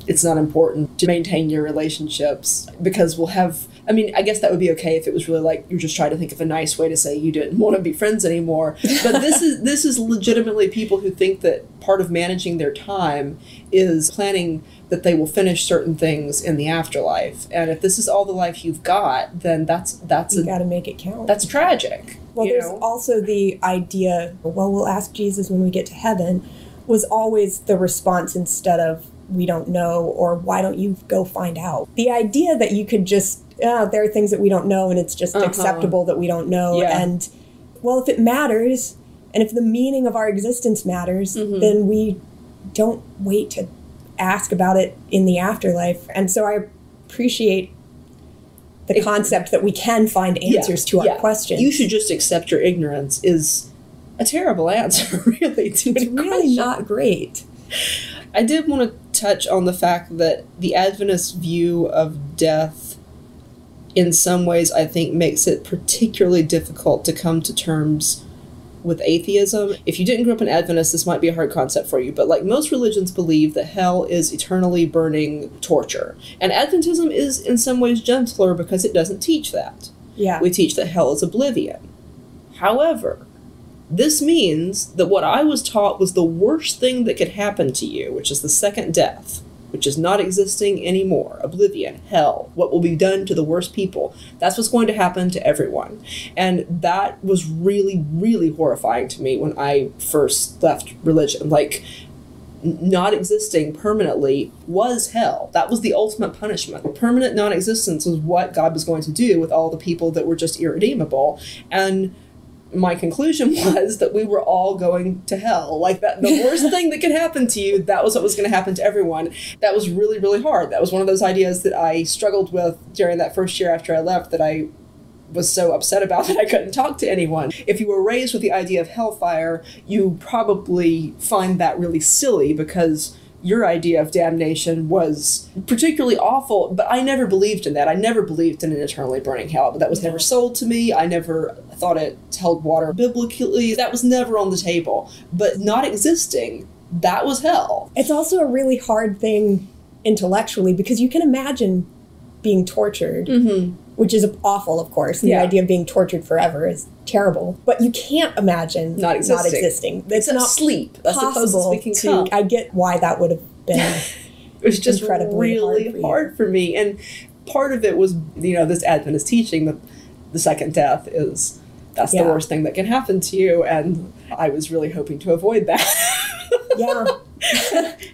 it's not important to maintain your relationships because we'll have... I guess that would be okay if it was really like you're just trying to think of a nice way to say you didn't want to be friends anymore. But this is legitimately people who think that part of managing their time is planning that they will finish certain things in the afterlife. And if this is all the life you've got, then that's you got to make it count. That's tragic. Well, there's also the idea, well, we'll ask Jesus when we get to heaven, was always the response instead of we don't know, or why don't you go find out? The idea that you could just, there are things that we don't know and it's just acceptable that we don't know. Yeah. And, well, if it matters, and if the meaning of our existence matters, then we don't wait to ask about it in the afterlife. And so I appreciate the concept that we can find answers to our questions. You should just accept your ignorance is a terrible answer, really. It's really not great. I did want to touch on the fact that the Adventist view of death in some ways I think makes it particularly difficult to come to terms with atheism. If you didn't grow up an Adventist, this might be a hard concept for you, but like most religions believe that hell is eternally burning torture. And Adventism is in some ways gentler because it doesn't teach that. Yeah. We teach that hell is oblivion. However, this means that what I was taught was the worst thing that could happen to you, which is the second death, which is not existing anymore. Oblivion, hell, what will be done to the worst people. That's what's going to happen to everyone. And that was really, really horrifying to me when I first left religion. Like, not existing permanently was hell. That was the ultimate punishment. Permanent non-existence was what God was going to do with all the people that were just irredeemable. And my conclusion was that we were all going to hell. Like, that, the worst thing that could happen to you, that was what was going to happen to everyone. That was really, really hard. That was one of those ideas that I struggled with during that first year after I left, that I was so upset about that I couldn't talk to anyone. If you were raised with the idea of hellfire, you probably find that really silly, because your idea of damnation was particularly awful, but I never believed in that. I never believed in an eternally burning hell. But that was never sold to me. I never thought it held water biblically. That was never on the table. But not existing, that was hell. It's also a really hard thing intellectually, because you can imagine being tortured, which is awful, of course. The idea of being tortured forever is terrible. But you can't imagine not existing. It's not sleep. That's the closest we can come. I get why that would have been it was just really hard for me. And part of it was, this Adventist teaching that the second death is, that's the worst thing that can happen to you. And I was really hoping to avoid that.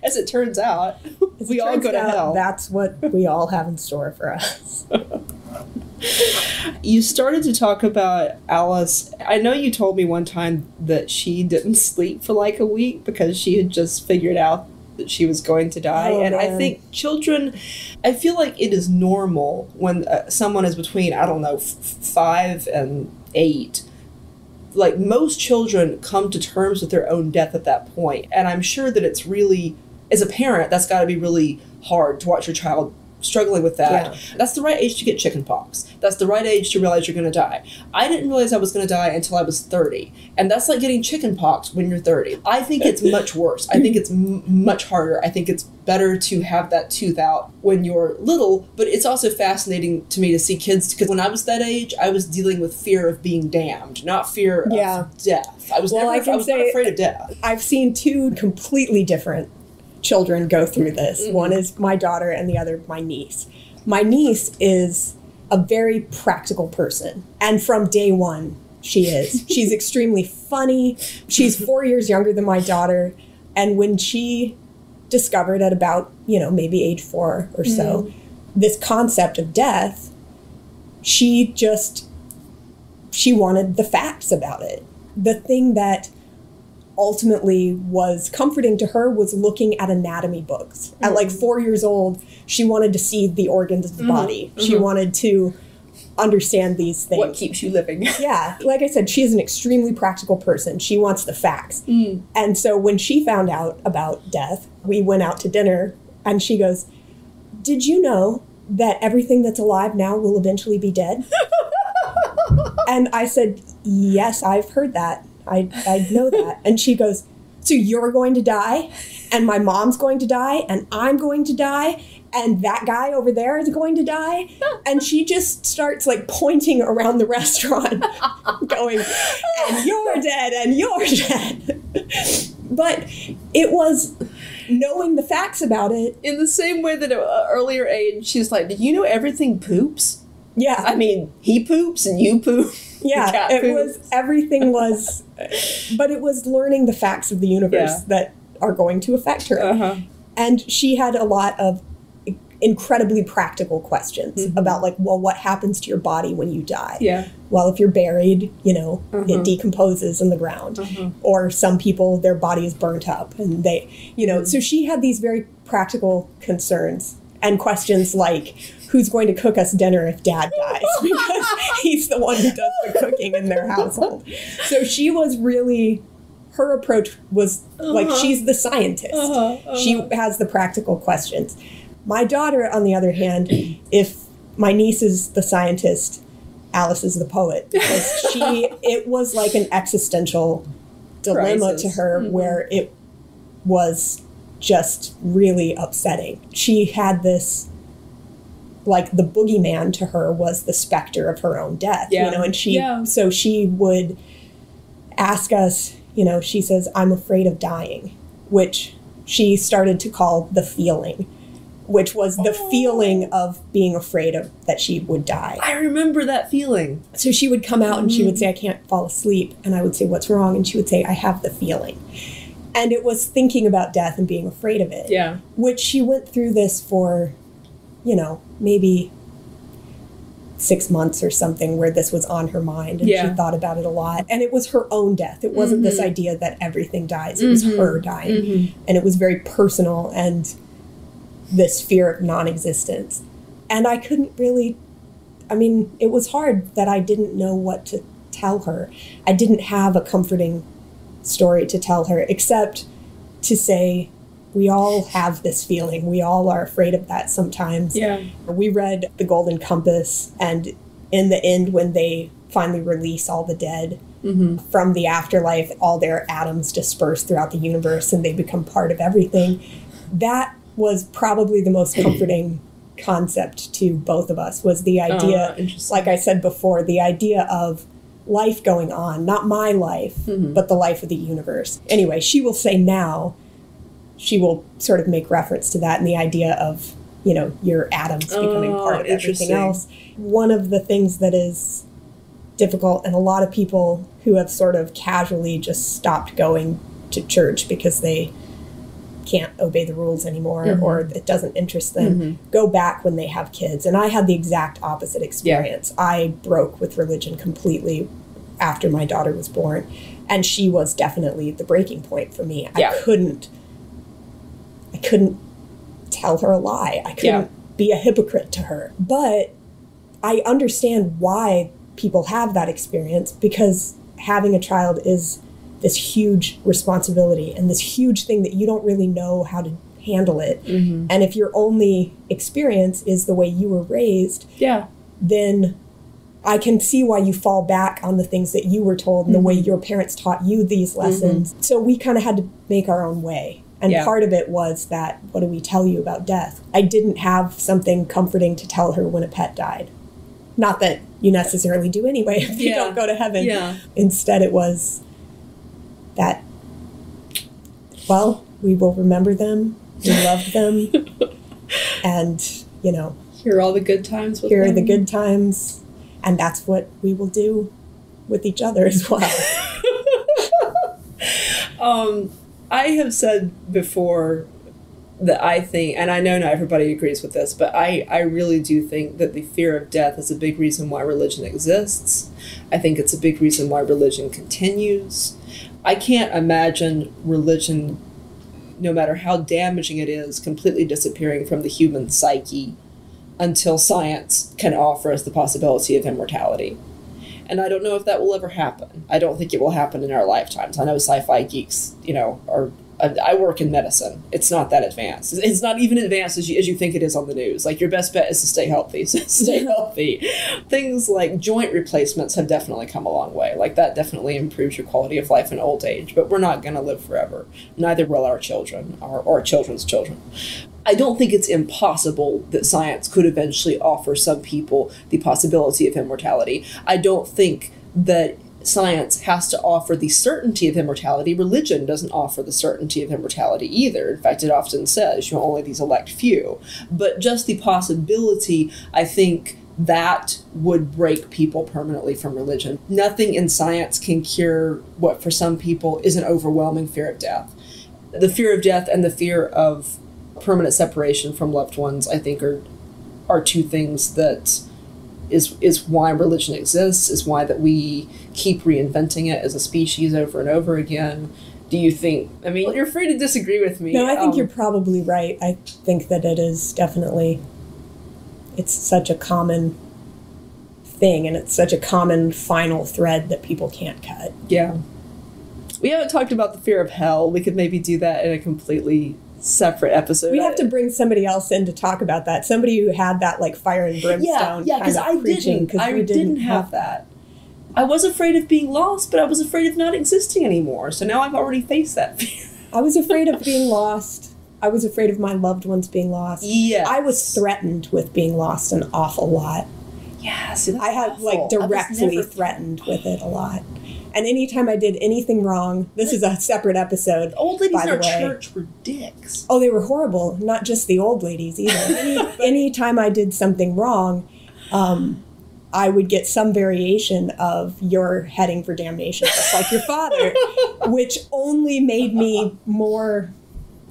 As it turns out, we all go to hell. That's what we all have in store for us. You started to talk about Alice. I know you told me one time that she didn't sleep for like a week because she had just figured out that she was going to die. I think children, I feel like it is normal when someone is between, 5 and 8. Like, most children come to terms with their own death at that point. And I'm sure that it's really, as a parent, that's got to be really hard to watch your child struggling with that. That's the right age to get chicken pox. That's the right age to realize you're going to die. I didn't realize I was going to die until I was 30. And that's like getting chicken pox when you're 30. I think it's much worse. I think it's much harder. I think it's better to have that tooth out when you're little. But it's also fascinating to me to see kids, because when I was that age, I was dealing with fear of being damned, not fear of death. I was not afraid of death. I've seen two completely different children go through this. One is my daughter and the other my niece. My niece is a very practical person, and from day one she is. She's extremely funny. She's 4 years younger than my daughter, and when she discovered at about, maybe age 4 or so, this concept of death, she wanted the facts about it. The thing that ultimately was comforting to her was looking at anatomy books. At like 4 years old, she wanted to see the organs of the body. She wanted to understand these things. What keeps you living? Like I said, she is an extremely practical person. She wants the facts. And so when she found out about death, we went out to dinner, and she goes, "Did you know that everything that's alive now will eventually be dead?" And I said, "Yes, I've heard that. I know that." And she goes, "So you're going to die, and my mom's going to die, and I'm going to die, and that guy over there is going to die?" And she just starts like pointing around the restaurant going, "And you're dead, and you're dead." But it was knowing the facts about it. In the same way that at an earlier age, she's like, "Did you know everything poops?" Yeah. I mean, he poops and you poop. Yeah, everything was, but it was learning the facts of the universe that are going to affect her. And she had a lot of incredibly practical questions about, like, well, what happens to your body when you die? Well, if you're buried, it decomposes in the ground. Or some people, their body is burnt up, and they, so she had these very practical concerns and questions like, who's going to cook us dinner if Dad dies? Because he's the one who does the cooking in their household. So she was really, her approach was like, she's the scientist. She has the practical questions. My daughter, on the other hand, if my niece is the scientist, Alice is the poet. Because it was like an existential dilemma to her where it was just really upsetting. She had this, like, the boogeyman to her was the specter of her own death, and so she would ask us, she says, "I'm afraid of dying," which she started to call the feeling, which was the feeling of being afraid of that she would die. I remember that feeling. So she would come out and she would say, "I can't fall asleep." And I would say, "What's wrong?" And she would say, "I have the feeling." And it was thinking about death and being afraid of it. Yeah. Which she went through this for, maybe 6 months or something where this was on her mind and she thought about it a lot. And it was her own death. It wasn't this idea that everything dies. It was her dying. And it was very personal and this fear of non-existence. And I couldn't really, it was hard that I didn't know what to tell her. I didn't have a comforting story to tell her except to say, we all have this feeling. We all are afraid of that sometimes. Yeah. We read The Golden Compass, and in the end, when they finally release all the dead from the afterlife, all their atoms disperse throughout the universe and they become part of everything. That was probably the most comforting concept to both of us, was the idea, like I said before, the idea of life going on, not my life, but the life of the universe. Anyway, she will say now, she will sort of make reference to that and the idea of, your atoms becoming part of everything else. One of the things that is difficult, and a lot of people who have sort of casually just stopped going to church because they can't obey the rules anymore or it doesn't interest them, go back when they have kids. And I had the exact opposite experience. I broke with religion completely after my daughter was born, and she was definitely the breaking point for me. I couldn't tell her a lie. I couldn't be a hypocrite to her. But I understand why people have that experience, because having a child is this huge responsibility and this huge thing that you don't really know how to handle it. And if your only experience is the way you were raised, then I can see why you fall back on the things that you were told and the way your parents taught you these lessons. So we kind of had to make our own way. And part of it was that, what do we tell you about death? I didn't have something comforting to tell her when a pet died. Not that you necessarily do anyway if you don't go to heaven. Instead, it was that, well, we will remember them, we love them, and, here are all the good times with here them. are the good times, and that's what we will do with each other as well. I have said before that I think, and I know not everybody agrees with this, but I really do think that the fear of death is a big reason why religion exists. I think it's a big reason why religion continues. I can't imagine religion, no matter how damaging it is, completely disappearing from the human psyche until science can offer us the possibility of immortality. And I don't know if that will ever happen. I don't think it will happen in our lifetimes. I know sci-fi geeks, I work in medicine. It's not that advanced. It's not even advanced as you think it is on the news. Like, your best bet is to stay healthy. So stay healthy. Things like joint replacements have definitely come a long way. Like, that definitely improves your quality of life in old age. But we're not going to live forever. Neither will our children or our children's children. I don't think it's impossible that science could eventually offer some people the possibility of immortality. I don't think that science has to offer the certainty of immortality. Religion doesn't offer the certainty of immortality either. In fact, it often says, only these elect few. But just the possibility, I think, that would break people permanently from religion. Nothing in science can cure what for some people is an overwhelming fear of death. The fear of death and the fear of permanent separation from loved ones, I think, are two things that is why religion exists, is why that we keep reinventing it as a species over and over again. Do you think, you're free to disagree with me. No, I think you're probably right. I think that it is definitely, it's such a common thing, and it's such a common final thread that people can't cut. Yeah. We haven't talked about the fear of hell. We could maybe do that in a completely separate episode. We have to bring somebody else in to talk about that. Somebody who had that fire and brimstone because I didn't have that. I was afraid of being lost, but I was afraid of not existing anymore. So now I've already faced that fear. I was afraid of being lost. I was afraid of my loved ones being lost. Yes. I was threatened with being lost an awful lot. Yeah, see, that's I had awful. directly threatened with it a lot. And anytime I did anything wrong, this is a separate episode. Old ladies in our church were dicks. Oh, they were horrible. Not just the old ladies either. Anytime I did something wrong, I would get some variation of "you're heading for damnation, just like your father," which only made me more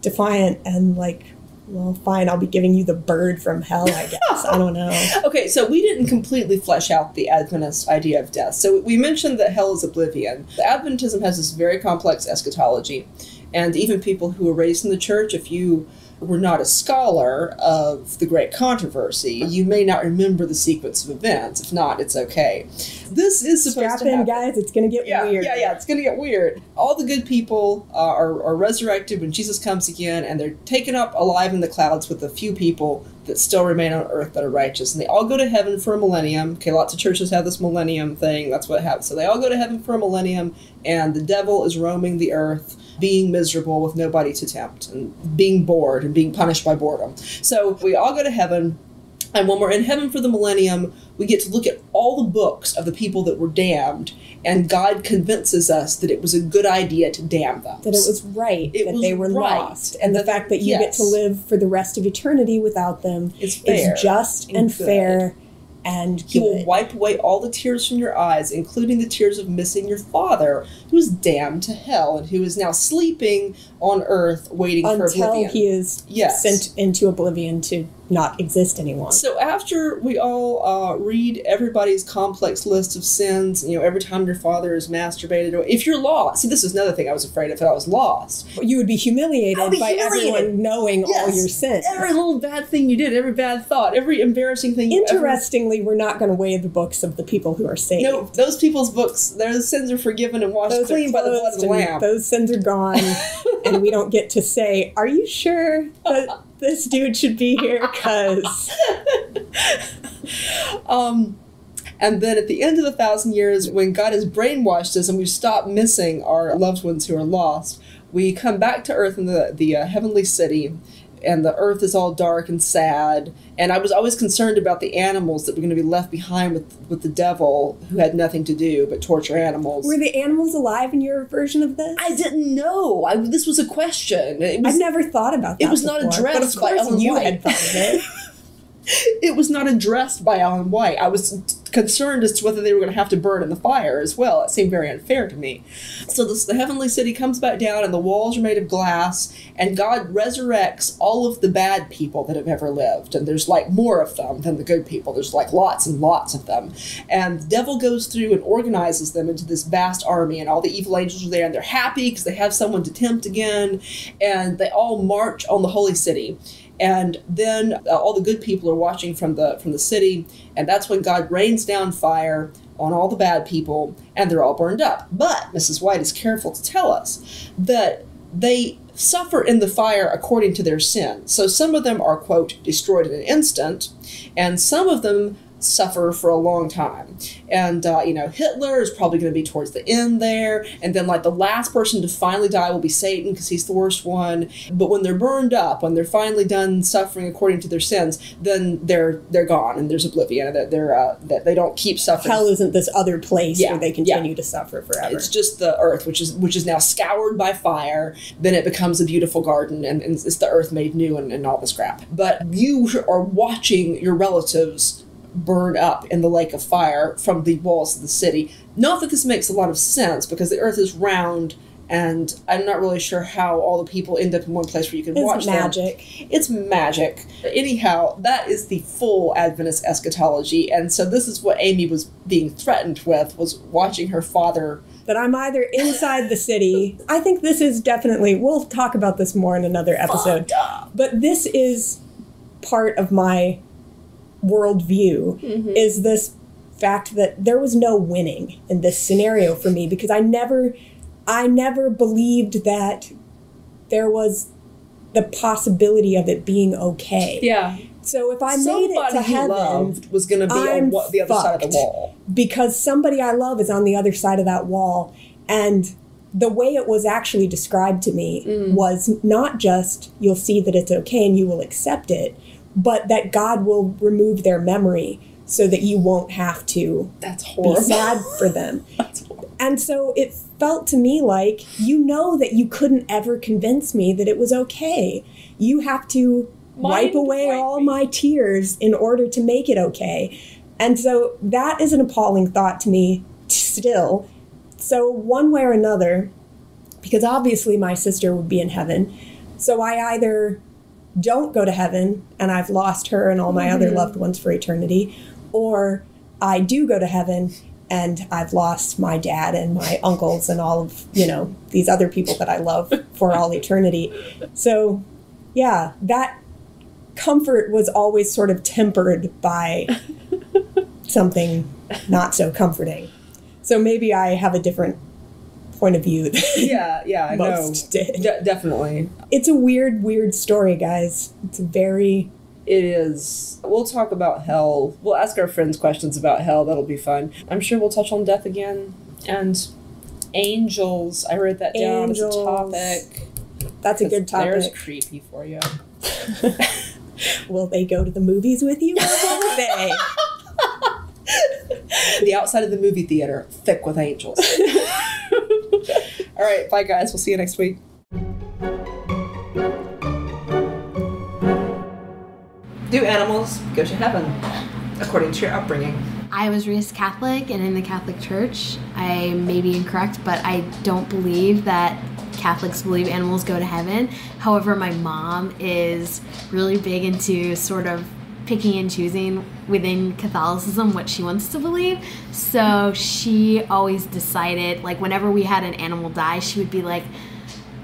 defiant and like, well, fine, I'll be giving you the bird from hell, I guess. I don't know. Okay, so we didn't completely flesh out the Adventist idea of death. So we mentioned that hell is oblivion. The Adventism has this very complex eschatology, and even people who were raised in the church, if you were not a scholar of the Great Controversy, you may not remember the sequence of events. If not, it's okay. This is supposed to happen. Guys, it's going to get weird. Yeah, it's going to get weird. All the good people are resurrected when Jesus comes again, and they're taken up alive in the clouds with a few people that still remain on earth that are righteous. And they all go to heaven for a millennium. Okay, lots of churches have this millennium thing. That's what happens. So they all go to heaven for a millennium, and the devil is roaming the earth, being miserable with nobody to tempt, and being bored and being punished by boredom. So we all go to heaven, and when we're in heaven for the millennium, we get to look at all the books of the people that were damned, and God convinces us that it was a good idea to damn them. That it was right, that they were lost. And the fact that you get to live for the rest of eternity without them is just and fair. And He will wipe away all the tears from your eyes, including the tears of missing your father, who is damned to hell and who is now sleeping on earth waiting for oblivion. Until he is sent into oblivion to not exist anymore. So after we all read everybody's complex list of sins, every time your father is masturbated, or if you're lost, see, this is another thing I was afraid of if I was lost. You would be humiliated by everyone knowing all your sins. Every little bad thing you did, every bad thought, every embarrassing thing you Interestingly, we're not going to weigh the books of the people who are saved. No, those people's books, their sins are forgiven and washed clean by the blood of the Lamb. Those sins are gone, and we don't get to say, are you sure that this dude should be here? Because... And then at the end of the 1,000 years, when God has brainwashed us and we've stopped missing our loved ones who are lost, we come back to earth in the heavenly city, and the earth is all dark and sad. And I was always concerned about the animals that were going to be left behind with the devil, who had nothing to do but torture animals. Were the animals alive in your version of this? I didn't know. This was a question. I've never thought about that. It was not addressed by Ellen White. You had thought of it. It was not addressed by Ellen White. I was concerned as to whether they were going to have to burn in the fire as well. It seemed very unfair to me. So the heavenly city comes back down, and the walls are made of glass, and God resurrects all of the bad people that have ever lived. And there's like more of them than the good people. There's like lots and lots of them. And the devil goes through and organizes them into this vast army, and all the evil angels are there, and they're happy because they have someone to tempt again. And they all march on the holy city. And then all the good people are watching from the city, and that's when God rains down fire on all the bad people, and they're all burned up. But Mrs. White is careful to tell us that they suffer in the fire according to their sin. So some of them are, quote, destroyed in an instant, and some of them suffer for a long time. And, Hitler is probably going to be towards the end there. And then, the last person to finally die will be Satan, because he's the worst one. But when they're burned up, when they're finally done suffering according to their sins, then they're gone, and there's oblivion. That they don't keep suffering. Hell isn't this other place where they continue to suffer forever. It's just the earth, which is now scoured by fire. Then it becomes a beautiful garden, and it's the earth made new and all this crap. But you are watching your relatives burn up in the lake of fire from the walls of the city. Not that this makes a lot of sense, because the earth is round, and I'm not really sure how all the people end up in one place where you can watch them. It's magic. Anyhow, that is the full Adventist eschatology, and so this is what Amy was being threatened with, was watching her father. That I'm either inside the city. I think this is definitely, we'll talk about this more in another episode, but this is part of my worldview, is this fact that there was no winning in this scenario for me, because I never believed that there was the possibility of it being okay. Yeah. So if I made it to heaven, was going to be on the other side of the wall, because somebody I love is on the other side of that wall. And the way it was actually described to me was not just, you'll see that it's okay and you will accept it, but that God will remove their memory so that you won't have to be sad for them. And so it felt to me like, that you couldn't ever convince me that it was okay. You have to wipe away all my tears in order to make it okay. And so that is an appalling thought to me still. So one way or another, because obviously my sister would be in heaven, so I either don't go to heaven and I've lost her and all my other loved ones for eternity, or I do go to heaven and I've lost my dad and my uncles and all of, these other people that I love for all eternity. So, yeah, that comfort was always sort of tempered by something not so comforting. So maybe I have a different point of view than most did. Definitely. It's a weird story, guys. It is. We'll talk about hell. We'll ask our friends questions about hell. That'll be fun. I'm sure we'll touch on death again. And angels. I wrote that down as a topic. That's a good topic. There's creepy for you. Will they go to the movies with you, or will they? The outside of the movie theater, thick with angels. All right, bye guys. We'll see you next week. Do animals go to heaven, according to your upbringing? I was raised Catholic and in the Catholic Church. I may be incorrect, but I don't believe that Catholics believe animals go to heaven. However, my mom is really big into sort of picking and choosing within Catholicism what she wants to believe. So she always decided, like whenever we had an animal die, she would be like,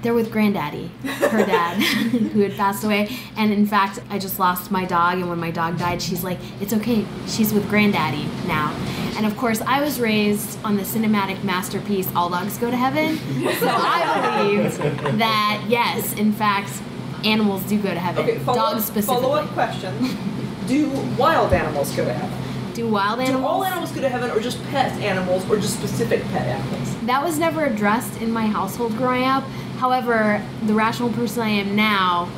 they're with Granddaddy, her dad, who had passed away. And in fact, I just lost my dog, and when my dog died, she's like, it's okay, she's with Granddaddy now. And of course, I was raised on the cinematic masterpiece, All Dogs Go to Heaven. So I believed that, yes, in fact, animals do go to heaven. Okay, dogs specifically. Follow-up question. Do wild animals go to heaven? Do wild animals? Do all animals go to heaven, or just pet animals, or just specific pet animals? That was never addressed in my household growing up. However, the rational person I am now,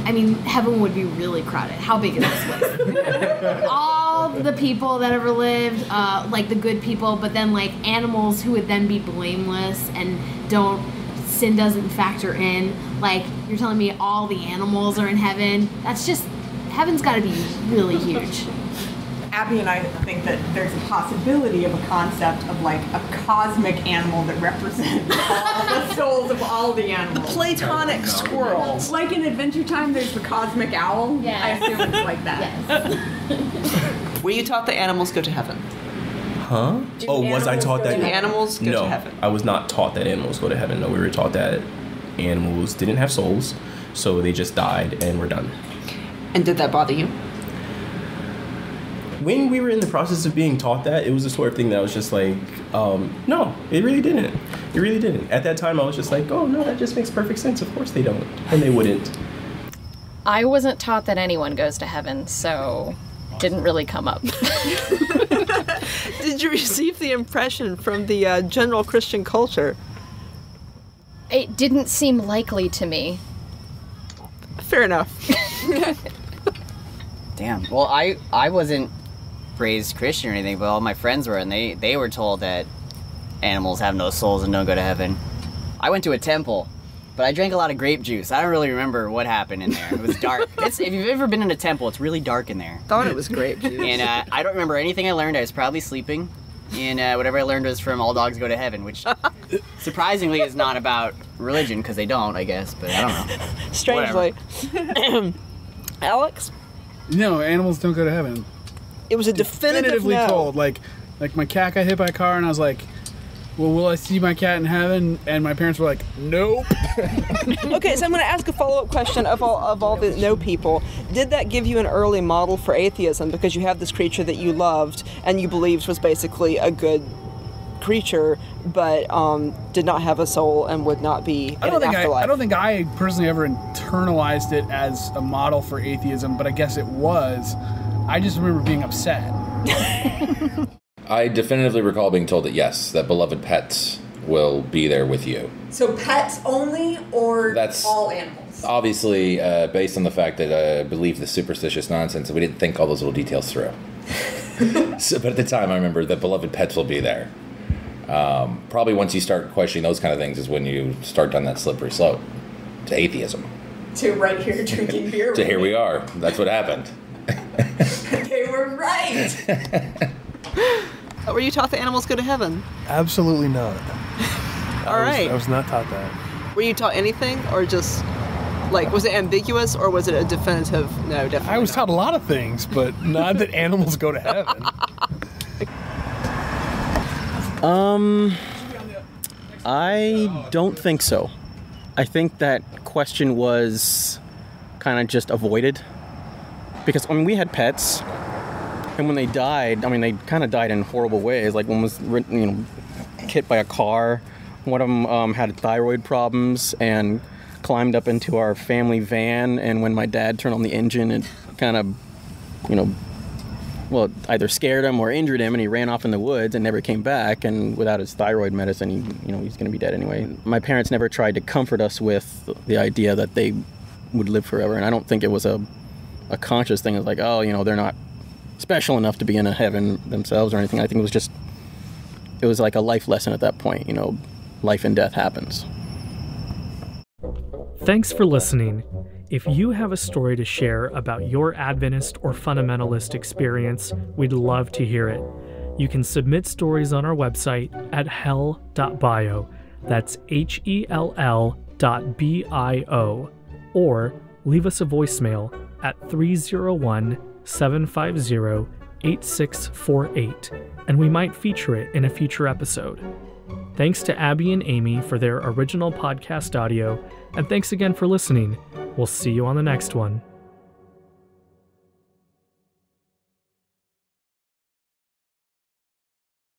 I mean, heaven would be really crowded. How big is this place? All the people that ever lived, like the good people, but then like animals who would then be blameless and sin doesn't factor in. Like, you're telling me all the animals are in heaven? That's just, heaven's got to be really huge. Abby and I think that there's a possibility of a concept of like a cosmic animal that represents all the souls of all the animals. A Platonic squirrel. Like in Adventure Time, there's the cosmic owl. Yes. I assume it's like that. Yes. Were you taught that animals go to heaven? Huh? Was I taught that? Do animals go to heaven? I was not taught that animals go to heaven. No, we were taught that animals didn't have souls, so they just died and were done. And did that bother you? When we were in the process of being taught that, it was the sort of thing that I was just like, no, it really didn't. It really didn't. At that time, I was just like, oh, no, that just makes perfect sense. Of course they don't. And they wouldn't. I wasn't taught that anyone goes to heaven, so didn't really come up. Did you receive the impression from the general Christian culture? It didn't seem likely to me. Fair enough. Damn. Well, I wasn't raised Christian or anything, but all my friends were, and they were told that animals have no souls and don't go to heaven. I went to a temple, but I drank a lot of grape juice. I don't really remember what happened in there. It was dark. If you've ever been in a temple, it's really dark in there. Thought it was grape juice. And I don't remember anything I learned. I was probably sleeping. And whatever I learned was from All Dogs Go to Heaven, which surprisingly is not about religion, because they don't, I guess, but I don't know. Strangely. Alex? No, animals don't go to heaven. It was a definitively no. told. Like my cat got hit by a car, and I was like, well, will I see my cat in heaven? And my parents were like, nope. Okay, so I'm going to ask a follow-up question of all the no people. Did that give you an early model for atheism, because you have this creature that you loved and you believed was basically a good creature, but did not have a soul and would not be in an afterlife? I don't think I personally ever internalized it as a model for atheism, but I guess it was. I just remember being upset. I definitively recall being told that yes, that beloved pets will be there with you. So pets only, or That's all animals? Obviously, based on the fact that I believe the superstitious nonsense, and we didn't think all those little details through. But at the time, I remember that beloved pets will be there. Probably once you start questioning those kind of things is when you start down that slippery slope to atheism. To right here drinking beer. To here we are. That's what happened. They were right. Were you taught that animals go to heaven? Absolutely not. All right. I was not taught that. Were you taught anything, or just like was it ambiguous, or was it a definitive? No, definitely. I was not. taught a lot of things, but not that animals go to heaven. I don't think so. I think that question was kind of just avoided because we had pets, and when they died, they kind of died in horrible ways. Like one was hit by a car. One of them had thyroid problems and climbed up into our family van, and when my dad turned on the engine, it kind of either scared him or injured him, and he ran off in the woods and never came back. And without his thyroid medicine, he's going to be dead anyway. My parents never tried to comfort us with the idea that they would live forever, and I don't think it was a conscious thing. It's like, they're not special enough to be in a heaven themselves or anything. I think it was like a life lesson at that point. Life and death happens. Thanks for listening. If you have a story to share about your Adventist or fundamentalist experience, we'd love to hear it. You can submit stories on our website at hell.bio. That's HELL.bio. Or leave us a voicemail at 301-750-8648, and we might feature it in a future episode. Thanks to Abby and Amy for their original podcast audio, and thanks again for listening. We'll see you on the next one.